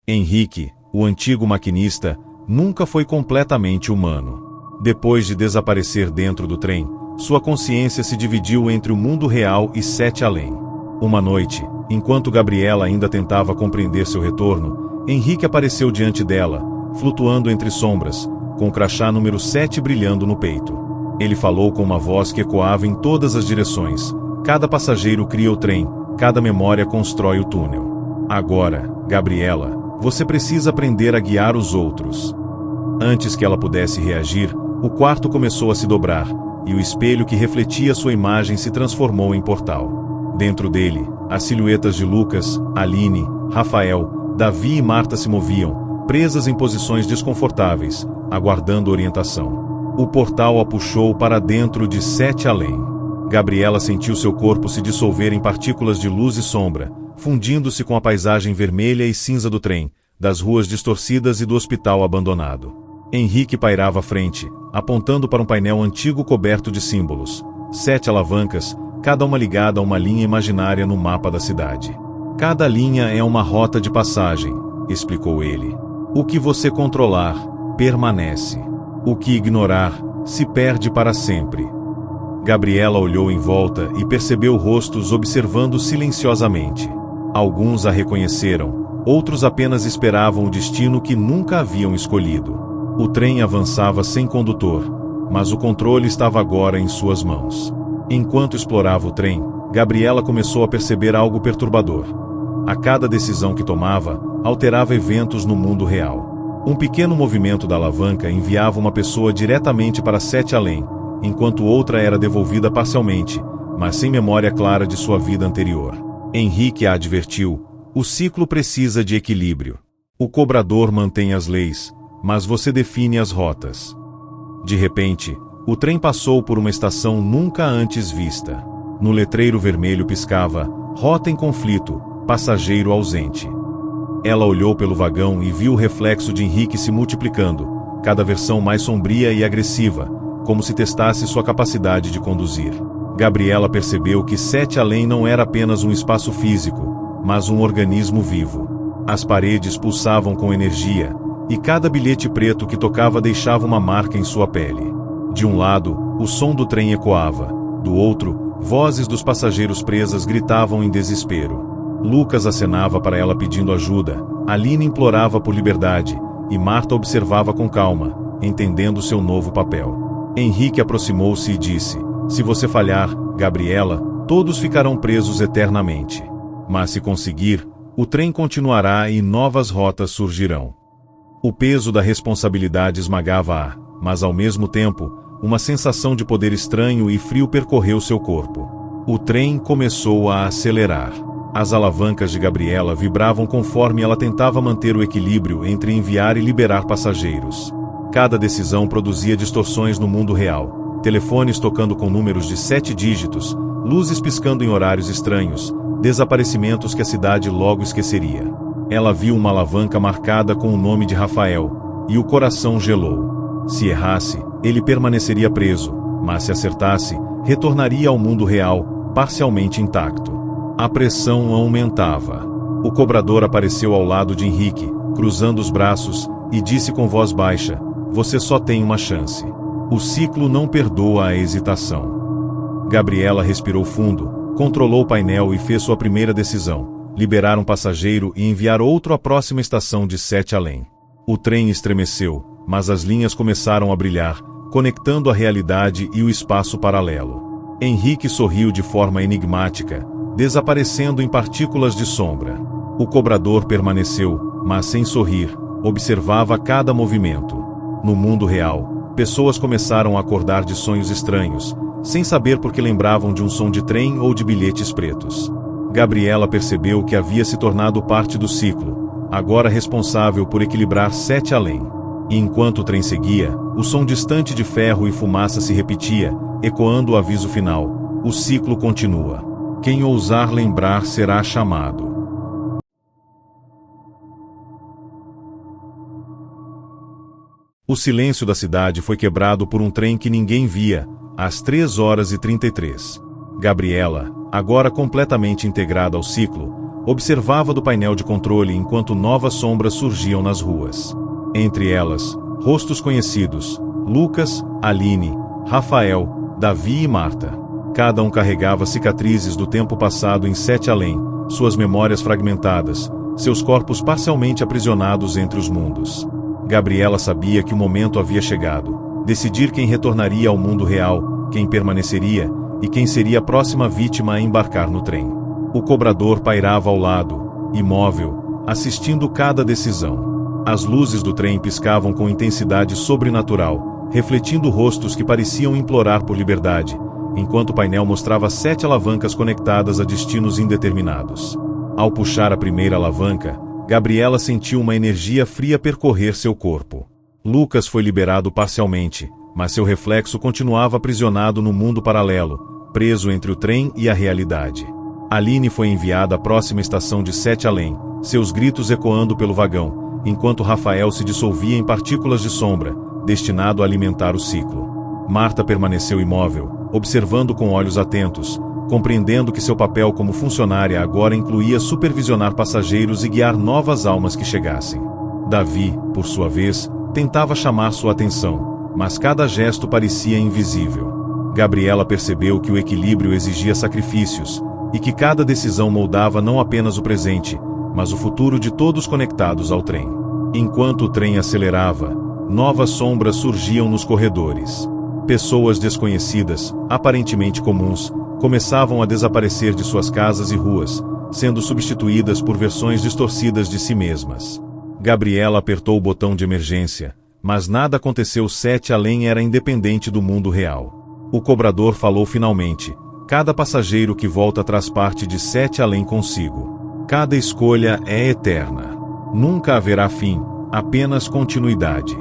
Henrique, o antigo maquinista, nunca foi completamente humano. Depois de desaparecer dentro do trem, sua consciência se dividiu entre o mundo real e 7 além. Uma noite, enquanto Gabriela ainda tentava compreender seu retorno, Henrique apareceu diante dela, flutuando entre sombras, com o crachá número 7 brilhando no peito. Ele falou com uma voz que ecoava em todas as direções: cada passageiro cria o trem, cada memória constrói o túnel. Agora, Gabriela, você precisa aprender a guiar os outros. Antes que ela pudesse reagir, o quarto começou a se dobrar, e o espelho que refletia sua imagem se transformou em portal. Dentro dele, as silhuetas de Lucas, Aline, Rafael, Davi e Marta se moviam, presas em posições desconfortáveis, aguardando orientação. O portal a puxou para dentro de 7 além. Gabriela sentiu seu corpo se dissolver em partículas de luz e sombra, fundindo-se com a paisagem vermelha e cinza do trem, das ruas distorcidas e do hospital abandonado. Henrique pairava à frente, apontando para um painel antigo coberto de símbolos. 7 alavancas, cada uma ligada a uma linha imaginária no mapa da cidade. Cada linha é uma rota de passagem, explicou ele. O que você controlar, permanece. O que ignorar, se perde para sempre. Gabriela olhou em volta e percebeu rostos observando silenciosamente. Alguns a reconheceram, outros apenas esperavam o destino que nunca haviam escolhido. O trem avançava sem condutor, mas o controle estava agora em suas mãos. Enquanto explorava o trem, Gabriela começou a perceber algo perturbador. A cada decisão que tomava, alterava eventos no mundo real. Um pequeno movimento da alavanca enviava uma pessoa diretamente para 7 além, enquanto outra era devolvida parcialmente, mas sem memória clara de sua vida anterior. Henrique a advertiu: o ciclo precisa de equilíbrio. O cobrador mantém as leis, mas você define as rotas. De repente, o trem passou por uma estação nunca antes vista. No letreiro vermelho piscava: rota em conflito, passageiro ausente. Ela olhou pelo vagão e viu o reflexo de Henrique se multiplicando, cada versão mais sombria e agressiva, como se testasse sua capacidade de conduzir. Gabriela percebeu que 7 além não era apenas um espaço físico, mas um organismo vivo. As paredes pulsavam com energia, e cada bilhete preto que tocava deixava uma marca em sua pele. De um lado, o som do trem ecoava. Do outro, vozes dos passageiros presas gritavam em desespero. Lucas acenava para ela pedindo ajuda, Aline implorava por liberdade, e Marta observava com calma, entendendo seu novo papel. Henrique aproximou-se e disse: "Se você falhar, Gabriela, todos ficarão presos eternamente. Mas se conseguir, o trem continuará e novas rotas surgirão." O peso da responsabilidade esmagava-a, mas ao mesmo tempo, uma sensação de poder estranho e frio percorreu seu corpo. O trem começou a acelerar. As alavancas de Gabriela vibravam conforme ela tentava manter o equilíbrio entre enviar e liberar passageiros. Cada decisão produzia distorções no mundo real. Telefones tocando com números de 7 dígitos, luzes piscando em horários estranhos, desaparecimentos que a cidade logo esqueceria. Ela viu uma alavanca marcada com o nome de Rafael, e o coração gelou. Se errasse, ele permaneceria preso, mas se acertasse, retornaria ao mundo real, parcialmente intacto. A pressão aumentava. O cobrador apareceu ao lado de Henrique, cruzando os braços, e disse com voz baixa: "Você só tem uma chance." O ciclo não perdoa a hesitação. Gabriela respirou fundo, controlou o painel e fez sua primeira decisão: liberar um passageiro e enviar outro à próxima estação de 7 além. O trem estremeceu, mas as linhas começaram a brilhar, conectando a realidade e o espaço paralelo. Henrique sorriu de forma enigmática, desaparecendo em partículas de sombra. O cobrador permaneceu, mas sem sorrir, observava cada movimento. No mundo real, pessoas começaram a acordar de sonhos estranhos, sem saber por que lembravam de um som de trem ou de bilhetes pretos. Gabriela percebeu que havia se tornado parte do ciclo, agora responsável por equilibrar 7 além. E enquanto o trem seguia, o som distante de ferro e fumaça se repetia, ecoando o aviso final: "O ciclo continua. Quem ousar lembrar será chamado." O silêncio da cidade foi quebrado por um trem que ninguém via, às 3h33. Gabriela, agora completamente integrada ao ciclo, observava do painel de controle enquanto novas sombras surgiam nas ruas. Entre elas, rostos conhecidos: Lucas, Aline, Rafael, Davi e Marta. Cada um carregava cicatrizes do tempo passado em 7 além, suas memórias fragmentadas, seus corpos parcialmente aprisionados entre os mundos. Gabriela sabia que o momento havia chegado: decidir quem retornaria ao mundo real, quem permaneceria, e quem seria a próxima vítima a embarcar no trem. O cobrador pairava ao lado, imóvel, assistindo cada decisão. As luzes do trem piscavam com intensidade sobrenatural, refletindo rostos que pareciam implorar por liberdade, enquanto o painel mostrava 7 alavancas conectadas a destinos indeterminados. Ao puxar a primeira alavanca, Gabriela sentiu uma energia fria percorrer seu corpo. Lucas foi liberado parcialmente, mas seu reflexo continuava aprisionado no mundo paralelo, preso entre o trem e a realidade. Aline foi enviada à próxima estação de 7 além, seus gritos ecoando pelo vagão, enquanto Rafael se dissolvia em partículas de sombra, destinado a alimentar o ciclo. Marta permaneceu imóvel, observando com olhos atentos, compreendendo que seu papel como funcionária agora incluía supervisionar passageiros e guiar novas almas que chegassem. Davi, por sua vez, tentava chamar sua atenção, mas cada gesto parecia invisível. Gabriela percebeu que o equilíbrio exigia sacrifícios, e que cada decisão moldava não apenas o presente, mas o futuro de todos conectados ao trem. Enquanto o trem acelerava, novas sombras surgiam nos corredores. Pessoas desconhecidas, aparentemente comuns, começavam a desaparecer de suas casas e ruas, sendo substituídas por versões distorcidas de si mesmas. Gabriela apertou o botão de emergência, mas nada aconteceu. 7 além era independente do mundo real. O cobrador falou finalmente: "Cada passageiro que volta traz parte de 7 além consigo. Cada escolha é eterna. Nunca haverá fim, apenas continuidade."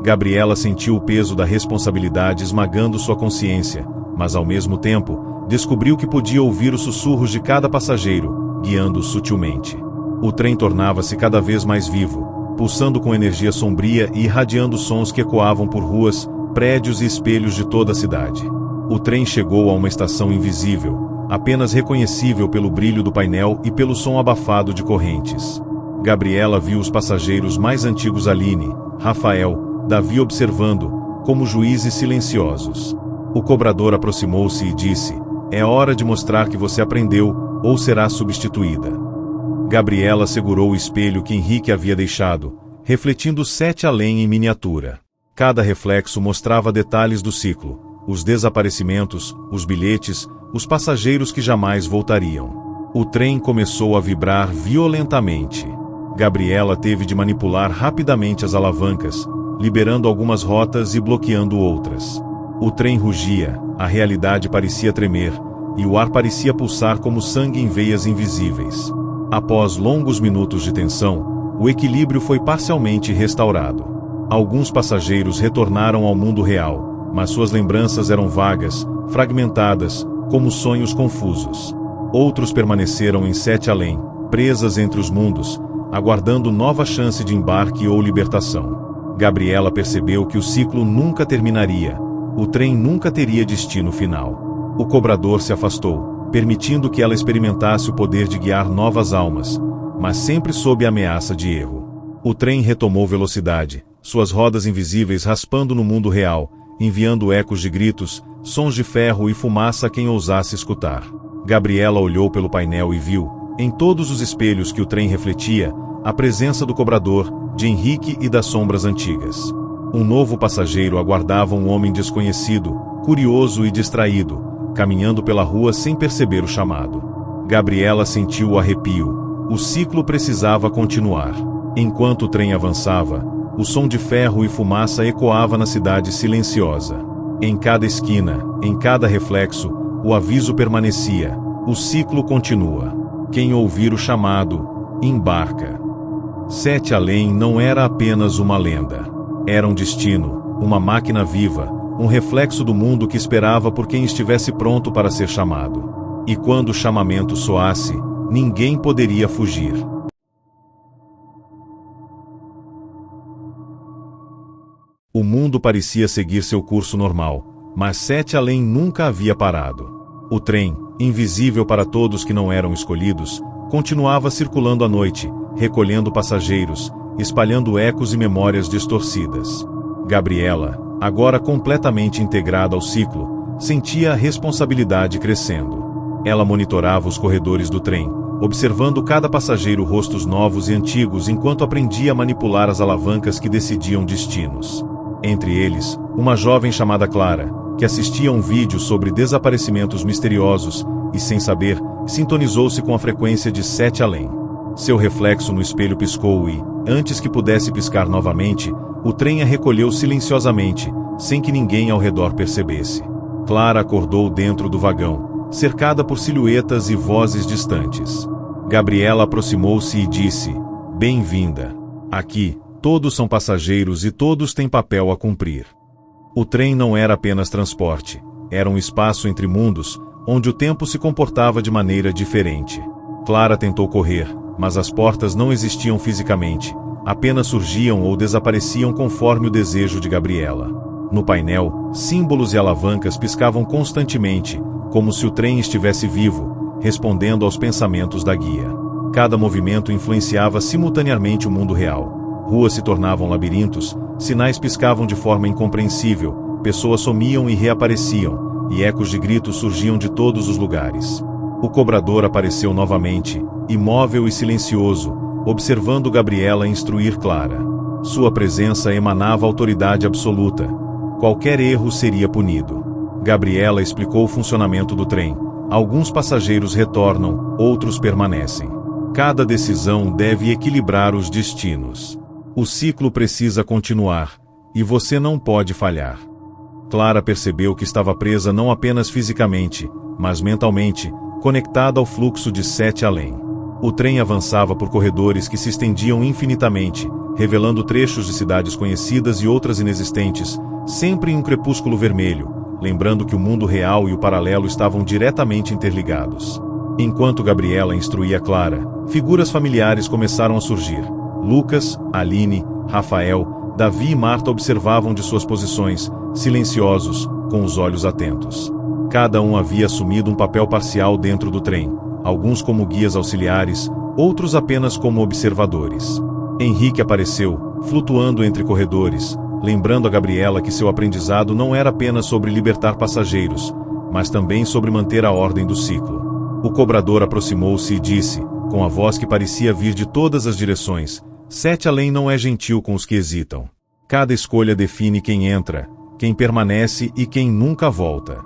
Gabriela sentiu o peso da responsabilidade esmagando sua consciência, mas ao mesmo tempo, descobriu que podia ouvir os sussurros de cada passageiro, guiando-os sutilmente. O trem tornava-se cada vez mais vivo, pulsando com energia sombria e irradiando sons que ecoavam por ruas, prédios e espelhos de toda a cidade. O trem chegou a uma estação invisível, apenas reconhecível pelo brilho do painel e pelo som abafado de correntes. Gabriela viu os passageiros mais antigos Aline, Rafael, Davi observando, como juízes silenciosos. O cobrador aproximou-se e disse: "É hora de mostrar que você aprendeu, ou será substituída." Gabriela segurou o espelho que Henrique havia deixado, refletindo 7 além em miniatura. Cada reflexo mostrava detalhes do ciclo: os desaparecimentos, os bilhetes, os passageiros que jamais voltariam. O trem começou a vibrar violentamente. Gabriela teve de manipular rapidamente as alavancas, liberando algumas rotas e bloqueando outras. O trem rugia, a realidade parecia tremer, e o ar parecia pulsar como sangue em veias invisíveis. Após longos minutos de tensão, o equilíbrio foi parcialmente restaurado. Alguns passageiros retornaram ao mundo real, mas suas lembranças eram vagas, fragmentadas, como sonhos confusos. Outros permaneceram em 7 além, presas entre os mundos, aguardando nova chance de embarque ou libertação. Gabriela percebeu que o ciclo nunca terminaria, o trem nunca teria destino final. O cobrador se afastou, permitindo que ela experimentasse o poder de guiar novas almas, mas sempre sob a ameaça de erro. O trem retomou velocidade, suas rodas invisíveis raspando no mundo real, enviando ecos de gritos, sons de ferro e fumaça a quem ousasse escutar. Gabriela olhou pelo painel e viu, em todos os espelhos que o trem refletia, a presença do cobrador, de Henrique e das sombras antigas. Um novo passageiro aguardava um homem desconhecido, curioso e distraído, caminhando pela rua sem perceber o chamado. Gabriela sentiu o arrepio. O ciclo precisava continuar. Enquanto o trem avançava, o som de ferro e fumaça ecoava na cidade silenciosa. Em cada esquina, em cada reflexo, o aviso permanecia: o ciclo continua. Quem ouvir o chamado, embarca. 7 além não era apenas uma lenda. Era um destino, uma máquina viva, um reflexo do mundo que esperava por quem estivesse pronto para ser chamado. E quando o chamamento soasse, ninguém poderia fugir. O mundo parecia seguir seu curso normal, mas 7 além nunca havia parado. O trem, invisível para todos que não eram escolhidos, continuava circulando à noite, recolhendo passageiros, espalhando ecos e memórias distorcidas. Gabriela, agora completamente integrada ao ciclo, sentia a responsabilidade crescendo. Ela monitorava os corredores do trem, observando cada passageiro rostos novos e antigos enquanto aprendia a manipular as alavancas que decidiam destinos. Entre eles, uma jovem chamada Clara, que assistia a um vídeo sobre desaparecimentos misteriosos e, sem saber, sintonizou-se com a frequência de 7 além. Seu reflexo no espelho piscou e, antes que pudesse piscar novamente, o trem a recolheu silenciosamente, sem que ninguém ao redor percebesse. Clara acordou dentro do vagão, cercada por silhuetas e vozes distantes. Gabriela aproximou-se e disse: "Bem-vinda. Aqui, todos são passageiros e todos têm papel a cumprir." O trem não era apenas transporte, era um espaço entre mundos, onde o tempo se comportava de maneira diferente. Clara tentou correr, mas as portas não existiam fisicamente, apenas surgiam ou desapareciam conforme o desejo de Gabriela. No painel, símbolos e alavancas piscavam constantemente, como se o trem estivesse vivo, respondendo aos pensamentos da guia. Cada movimento influenciava simultaneamente o mundo real. Ruas se tornavam labirintos, sinais piscavam de forma incompreensível, pessoas sumiam e reapareciam, e ecos de gritos surgiam de todos os lugares. O cobrador apareceu novamente, imóvel e silencioso, observando Gabriela instruir Clara. Sua presença emanava autoridade absoluta. Qualquer erro seria punido. Gabriela explicou o funcionamento do trem. Alguns passageiros retornam, outros permanecem. Cada decisão deve equilibrar os destinos. O ciclo precisa continuar, e você não pode falhar. Clara percebeu que estava presa não apenas fisicamente, mas mentalmente, conectada ao fluxo de 7 além. O trem avançava por corredores que se estendiam infinitamente, revelando trechos de cidades conhecidas e outras inexistentes, sempre em um crepúsculo vermelho, lembrando que o mundo real e o paralelo estavam diretamente interligados. Enquanto Gabriela instruía Clara, figuras familiares começaram a surgir. Lucas, Aline, Rafael, Davi e Marta observavam de suas posições, silenciosos, com os olhos atentos. Cada um havia assumido um papel parcial dentro do trem, alguns como guias auxiliares, outros apenas como observadores. Henrique apareceu, flutuando entre corredores, lembrando a Gabriela que seu aprendizado não era apenas sobre libertar passageiros, mas também sobre manter a ordem do ciclo. O cobrador aproximou-se e disse, com a voz que parecia vir de todas as direções: Sete Além não é gentil com os que hesitam. Cada escolha define quem entra, quem permanece e quem nunca volta.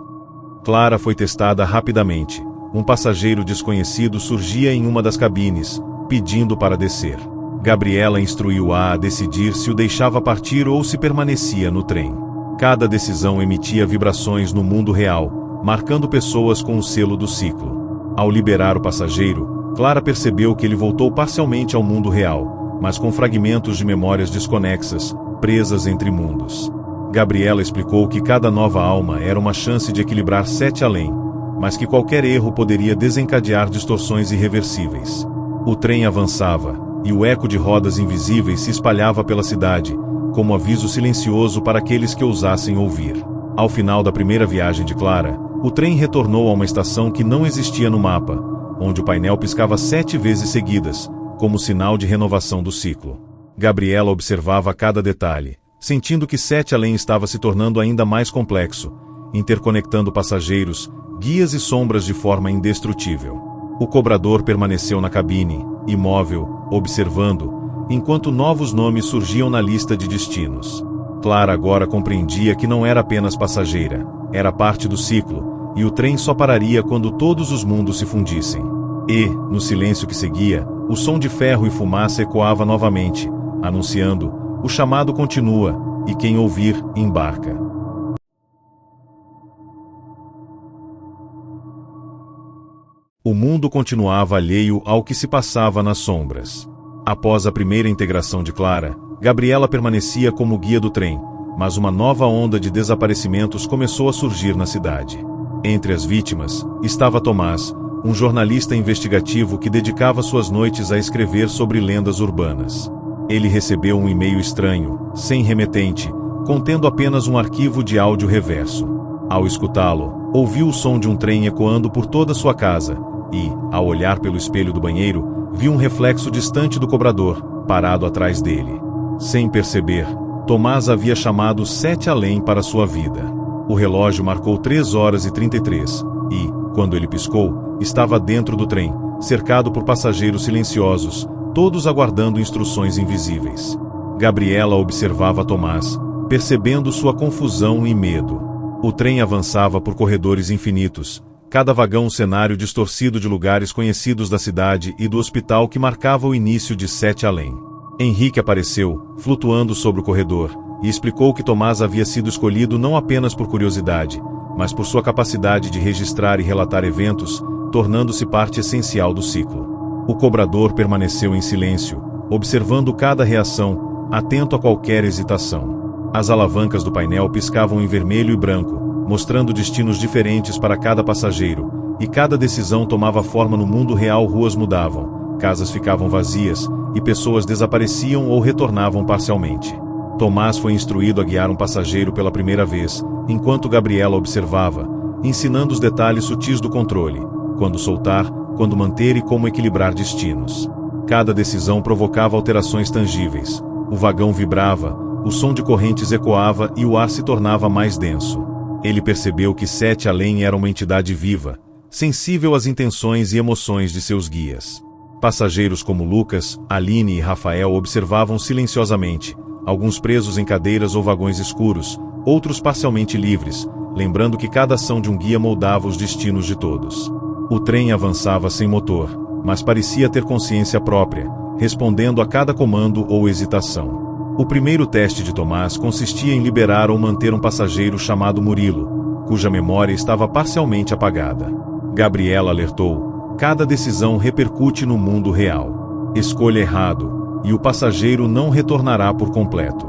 Clara foi testada rapidamente. Um passageiro desconhecido surgia em uma das cabines, pedindo para descer. Gabriela instruiu-a a decidir se o deixava partir ou se permanecia no trem. Cada decisão emitia vibrações no mundo real, marcando pessoas com o selo do ciclo. Ao liberar o passageiro, Clara percebeu que ele voltou parcialmente ao mundo real, mas com fragmentos de memórias desconexas, presas entre mundos. Gabriela explicou que cada nova alma era uma chance de equilibrar Sete Além, mas que qualquer erro poderia desencadear distorções irreversíveis. O trem avançava, e o eco de rodas invisíveis se espalhava pela cidade, como aviso silencioso para aqueles que ousassem ouvir. Ao final da primeira viagem de Clara, o trem retornou a uma estação que não existia no mapa, onde o painel piscava 7 vezes seguidas, como sinal de renovação do ciclo. Gabriela observava cada detalhe, sentindo que Sete Além estava se tornando ainda mais complexo, interconectando passageiros, guias e sombras de forma indestrutível. O cobrador permaneceu na cabine, imóvel, observando, enquanto novos nomes surgiam na lista de destinos. Clara agora compreendia que não era apenas passageira, era parte do ciclo, e o trem só pararia quando todos os mundos se fundissem. E, no silêncio que seguia, o som de ferro e fumaça ecoava novamente, anunciando: o chamado continua, e quem ouvir, embarca. O mundo continuava alheio ao que se passava nas sombras. Após a primeira integração de Clara, Gabriela permanecia como guia do trem, mas uma nova onda de desaparecimentos começou a surgir na cidade. Entre as vítimas, estava Tomás, um jornalista investigativo que dedicava suas noites a escrever sobre lendas urbanas. Ele recebeu um e-mail estranho, sem remetente, contendo apenas um arquivo de áudio reverso. Ao escutá-lo, ouviu o som de um trem ecoando por toda sua casa e, ao olhar pelo espelho do banheiro, viu um reflexo distante do cobrador, parado atrás dele. Sem perceber, Tomás havia chamado Sete Além para sua vida. O relógio marcou 3h33 e, quando ele piscou, estava dentro do trem, cercado por passageiros silenciosos, todos aguardando instruções invisíveis. Gabriela observava Tomás, percebendo sua confusão e medo. O trem avançava por corredores infinitos, cada vagão um cenário distorcido de lugares conhecidos da cidade e do hospital que marcava o início de Sete Além. Henrique apareceu, flutuando sobre o corredor, e explicou que Tomás havia sido escolhido não apenas por curiosidade, mas por sua capacidade de registrar e relatar eventos, tornando-se parte essencial do ciclo. O cobrador permaneceu em silêncio, observando cada reação, atento a qualquer hesitação. As alavancas do painel piscavam em vermelho e branco, mostrando destinos diferentes para cada passageiro, e cada decisão tomava forma no mundo real. Ruas mudavam, casas ficavam vazias, e pessoas desapareciam ou retornavam parcialmente. Tomás foi instruído a guiar um passageiro pela primeira vez, enquanto Gabriela observava, ensinando os detalhes sutis do controle, quando soltar, quando manter e como equilibrar destinos. Cada decisão provocava alterações tangíveis. O vagão vibrava, o som de correntes ecoava e o ar se tornava mais denso. Ele percebeu que Sete Além era uma entidade viva, sensível às intenções e emoções de seus guias. Passageiros como Lucas, Aline e Rafael observavam silenciosamente, alguns presos em cadeiras ou vagões escuros, outros parcialmente livres, lembrando que cada ação de um guia moldava os destinos de todos. O trem avançava sem motor, mas parecia ter consciência própria, respondendo a cada comando ou hesitação. O primeiro teste de Tomás consistia em liberar ou manter um passageiro chamado Murilo, cuja memória estava parcialmente apagada. Gabriela alertou: cada decisão repercute no mundo real. Escolha errado, e o passageiro não retornará por completo.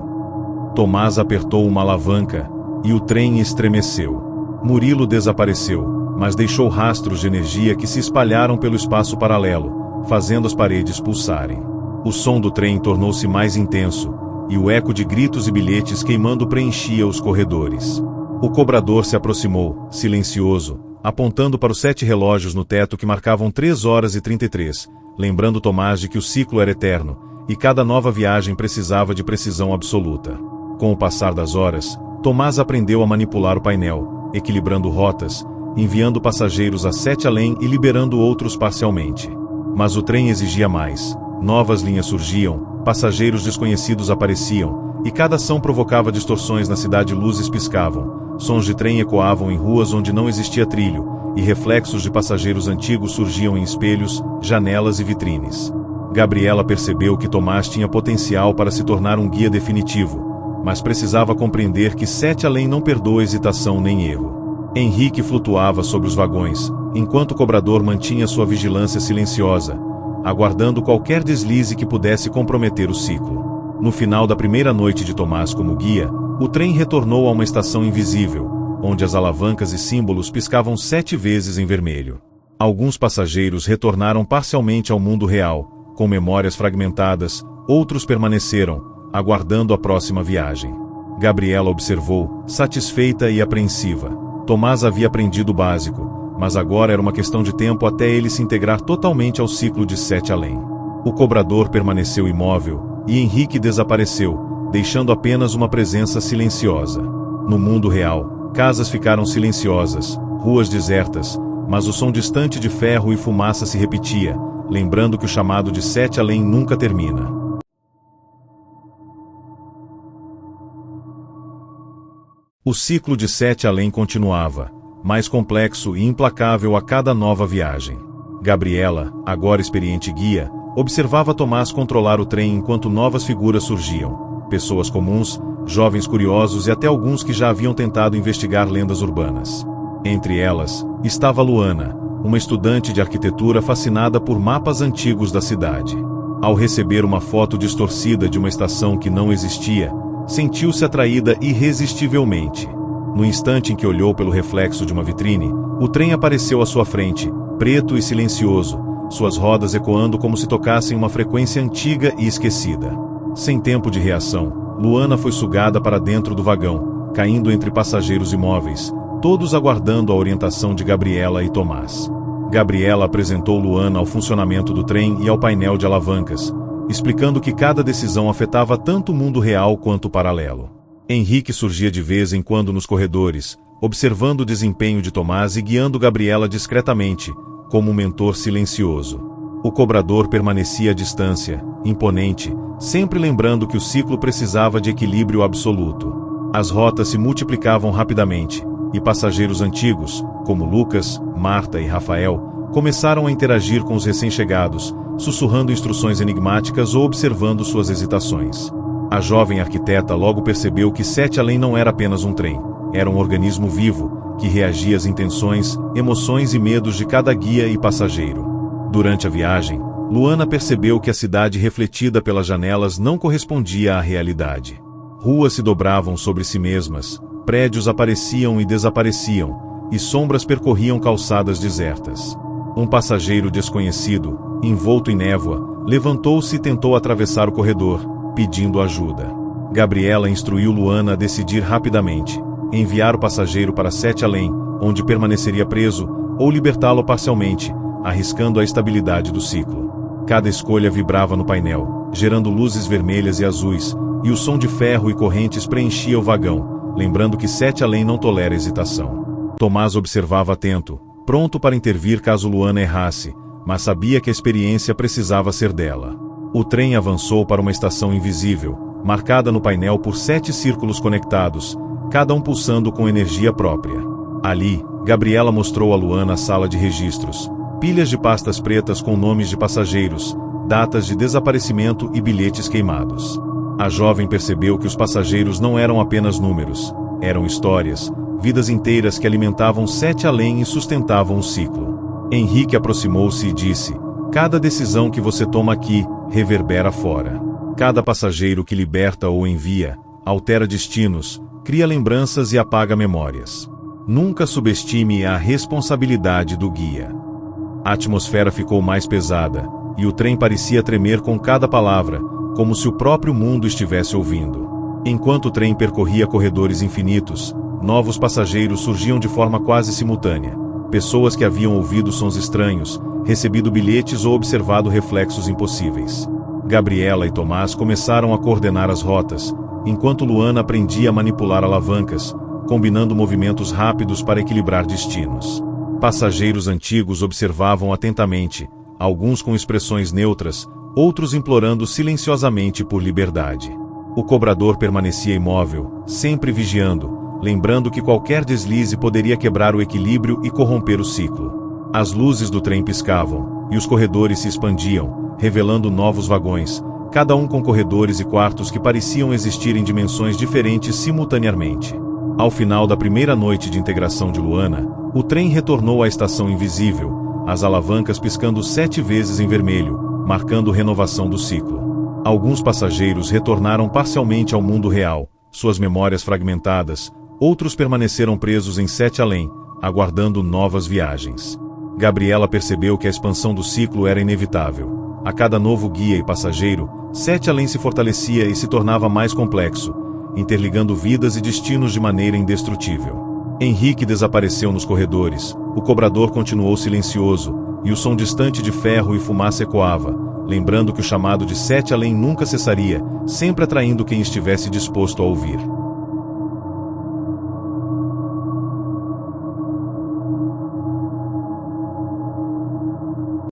Tomás apertou uma alavanca, e o trem estremeceu. Murilo desapareceu, mas deixou rastros de energia que se espalharam pelo espaço paralelo, fazendo as paredes pulsarem. O som do trem tornou-se mais intenso, e o eco de gritos e bilhetes queimando preenchia os corredores. O cobrador se aproximou, silencioso, apontando para os 7 relógios no teto que marcavam 3h33, lembrando Tomás de que o ciclo era eterno, e cada nova viagem precisava de precisão absoluta. Com o passar das horas, Tomás aprendeu a manipular o painel, equilibrando rotas, enviando passageiros a 7 além e liberando outros parcialmente. Mas o trem exigia mais. Novas linhas surgiam, passageiros desconhecidos apareciam, e cada ação provocava distorções na cidade. Luzes piscavam, sons de trem ecoavam em ruas onde não existia trilho, e reflexos de passageiros antigos surgiam em espelhos, janelas e vitrines. Gabriela percebeu que Tomás tinha potencial para se tornar um guia definitivo, mas precisava compreender que 7 além não perdoa hesitação nem erro. Henrique flutuava sobre os vagões, enquanto o cobrador mantinha sua vigilância silenciosa, aguardando qualquer deslize que pudesse comprometer o ciclo. No final da primeira noite de Tomás como guia, o trem retornou a uma estação invisível, onde as alavancas e símbolos piscavam 7 vezes em vermelho. Alguns passageiros retornaram parcialmente ao mundo real, com memórias fragmentadas, outros permaneceram, aguardando a próxima viagem. Gabriela observou, satisfeita e apreensiva. Tomás havia aprendido o básico, mas agora era uma questão de tempo até ele se integrar totalmente ao ciclo de 7 além. O cobrador permaneceu imóvel, e Henrique desapareceu, deixando apenas uma presença silenciosa. No mundo real, casas ficaram silenciosas, ruas desertas, mas o som distante de ferro e fumaça se repetia, lembrando que o chamado de 7 além nunca termina. O ciclo de 7 além continuava, mais complexo e implacável a cada nova viagem. Gabriela, agora experiente guia, observava Tomás controlar o trem enquanto novas figuras surgiam, pessoas comuns, jovens curiosos e até alguns que já haviam tentado investigar lendas urbanas. Entre elas, estava Luana, uma estudante de arquitetura fascinada por mapas antigos da cidade. Ao receber uma foto distorcida de uma estação que não existia, sentiu-se atraída irresistivelmente. No instante em que olhou pelo reflexo de uma vitrine, o trem apareceu à sua frente, preto e silencioso, suas rodas ecoando como se tocassem uma frequência antiga e esquecida. Sem tempo de reação, Luana foi sugada para dentro do vagão, caindo entre passageiros imóveis, todos aguardando a orientação de Gabriela e Tomás. Gabriela apresentou Luana ao funcionamento do trem e ao painel de alavancas, explicando que cada decisão afetava tanto o mundo real quanto o paralelo. Henrique surgia de vez em quando nos corredores, observando o desempenho de Tomás e guiando Gabriela discretamente, como um mentor silencioso. O cobrador permanecia à distância, imponente, sempre lembrando que o ciclo precisava de equilíbrio absoluto. As rotas se multiplicavam rapidamente, e passageiros antigos, como Lucas, Marta e Rafael, começaram a interagir com os recém-chegados, sussurrando instruções enigmáticas ou observando suas hesitações. A jovem arquiteta logo percebeu que 7 além não era apenas um trem, era um organismo vivo, que reagia às intenções, emoções e medos de cada guia e passageiro. Durante a viagem, Luana percebeu que a cidade refletida pelas janelas não correspondia à realidade. Ruas se dobravam sobre si mesmas, prédios apareciam e desapareciam, e sombras percorriam calçadas desertas. Um passageiro desconhecido, envolto em névoa, levantou-se e tentou atravessar o corredor, pedindo ajuda. Gabriela instruiu Luana a decidir rapidamente, enviar o passageiro para 7 além, onde permaneceria preso, ou libertá-lo parcialmente, arriscando a estabilidade do ciclo. Cada escolha vibrava no painel, gerando luzes vermelhas e azuis, e o som de ferro e correntes preenchia o vagão, lembrando que 7 além não tolera hesitação. Tomás observava atento, pronto para intervir caso Luana errasse, mas sabia que a experiência precisava ser dela. O trem avançou para uma estação invisível, marcada no painel por 7 círculos conectados, cada um pulsando com energia própria. Ali, Gabriela mostrou a Luana a sala de registros, pilhas de pastas pretas com nomes de passageiros, datas de desaparecimento e bilhetes queimados. A jovem percebeu que os passageiros não eram apenas números, eram histórias, vidas inteiras que alimentavam 7 além e sustentavam o ciclo. Henrique aproximou-se e disse: "Cada decisão que você toma aqui, reverbera fora. Cada passageiro que liberta ou envia, altera destinos, cria lembranças e apaga memórias. Nunca subestime a responsabilidade do guia." A atmosfera ficou mais pesada, e o trem parecia tremer com cada palavra, como se o próprio mundo estivesse ouvindo. Enquanto o trem percorria corredores infinitos, Novos passageiros surgiam de forma quase simultânea. Pessoas que haviam ouvido sons estranhos, recebido bilhetes ou observado reflexos impossíveis. Gabriela e Tomás começaram a coordenar as rotas, enquanto Luana aprendia a manipular alavancas, combinando movimentos rápidos para equilibrar destinos. Passageiros antigos observavam atentamente, alguns com expressões neutras, outros implorando silenciosamente por liberdade. O cobrador permanecia imóvel, sempre vigiando, lembrando que qualquer deslize poderia quebrar o equilíbrio e corromper o ciclo. As luzes do trem piscavam, e os corredores se expandiam, revelando novos vagões, cada um com corredores e quartos que pareciam existir em dimensões diferentes simultaneamente. Ao final da primeira noite de integração de Luana, o trem retornou à estação invisível, as alavancas piscando 7 vezes em vermelho, marcando renovação do ciclo. Alguns passageiros retornaram parcialmente ao mundo real, suas memórias fragmentadas, outros permaneceram presos em Sete Além, aguardando novas viagens. Gabriela percebeu que a expansão do ciclo era inevitável. A cada novo guia e passageiro, Sete Além se fortalecia e se tornava mais complexo, interligando vidas e destinos de maneira indestrutível. Henrique desapareceu nos corredores, o cobrador continuou silencioso, e o som distante de ferro e fumaça ecoava, lembrando que o chamado de Sete Além nunca cessaria, sempre atraindo quem estivesse disposto a ouvir.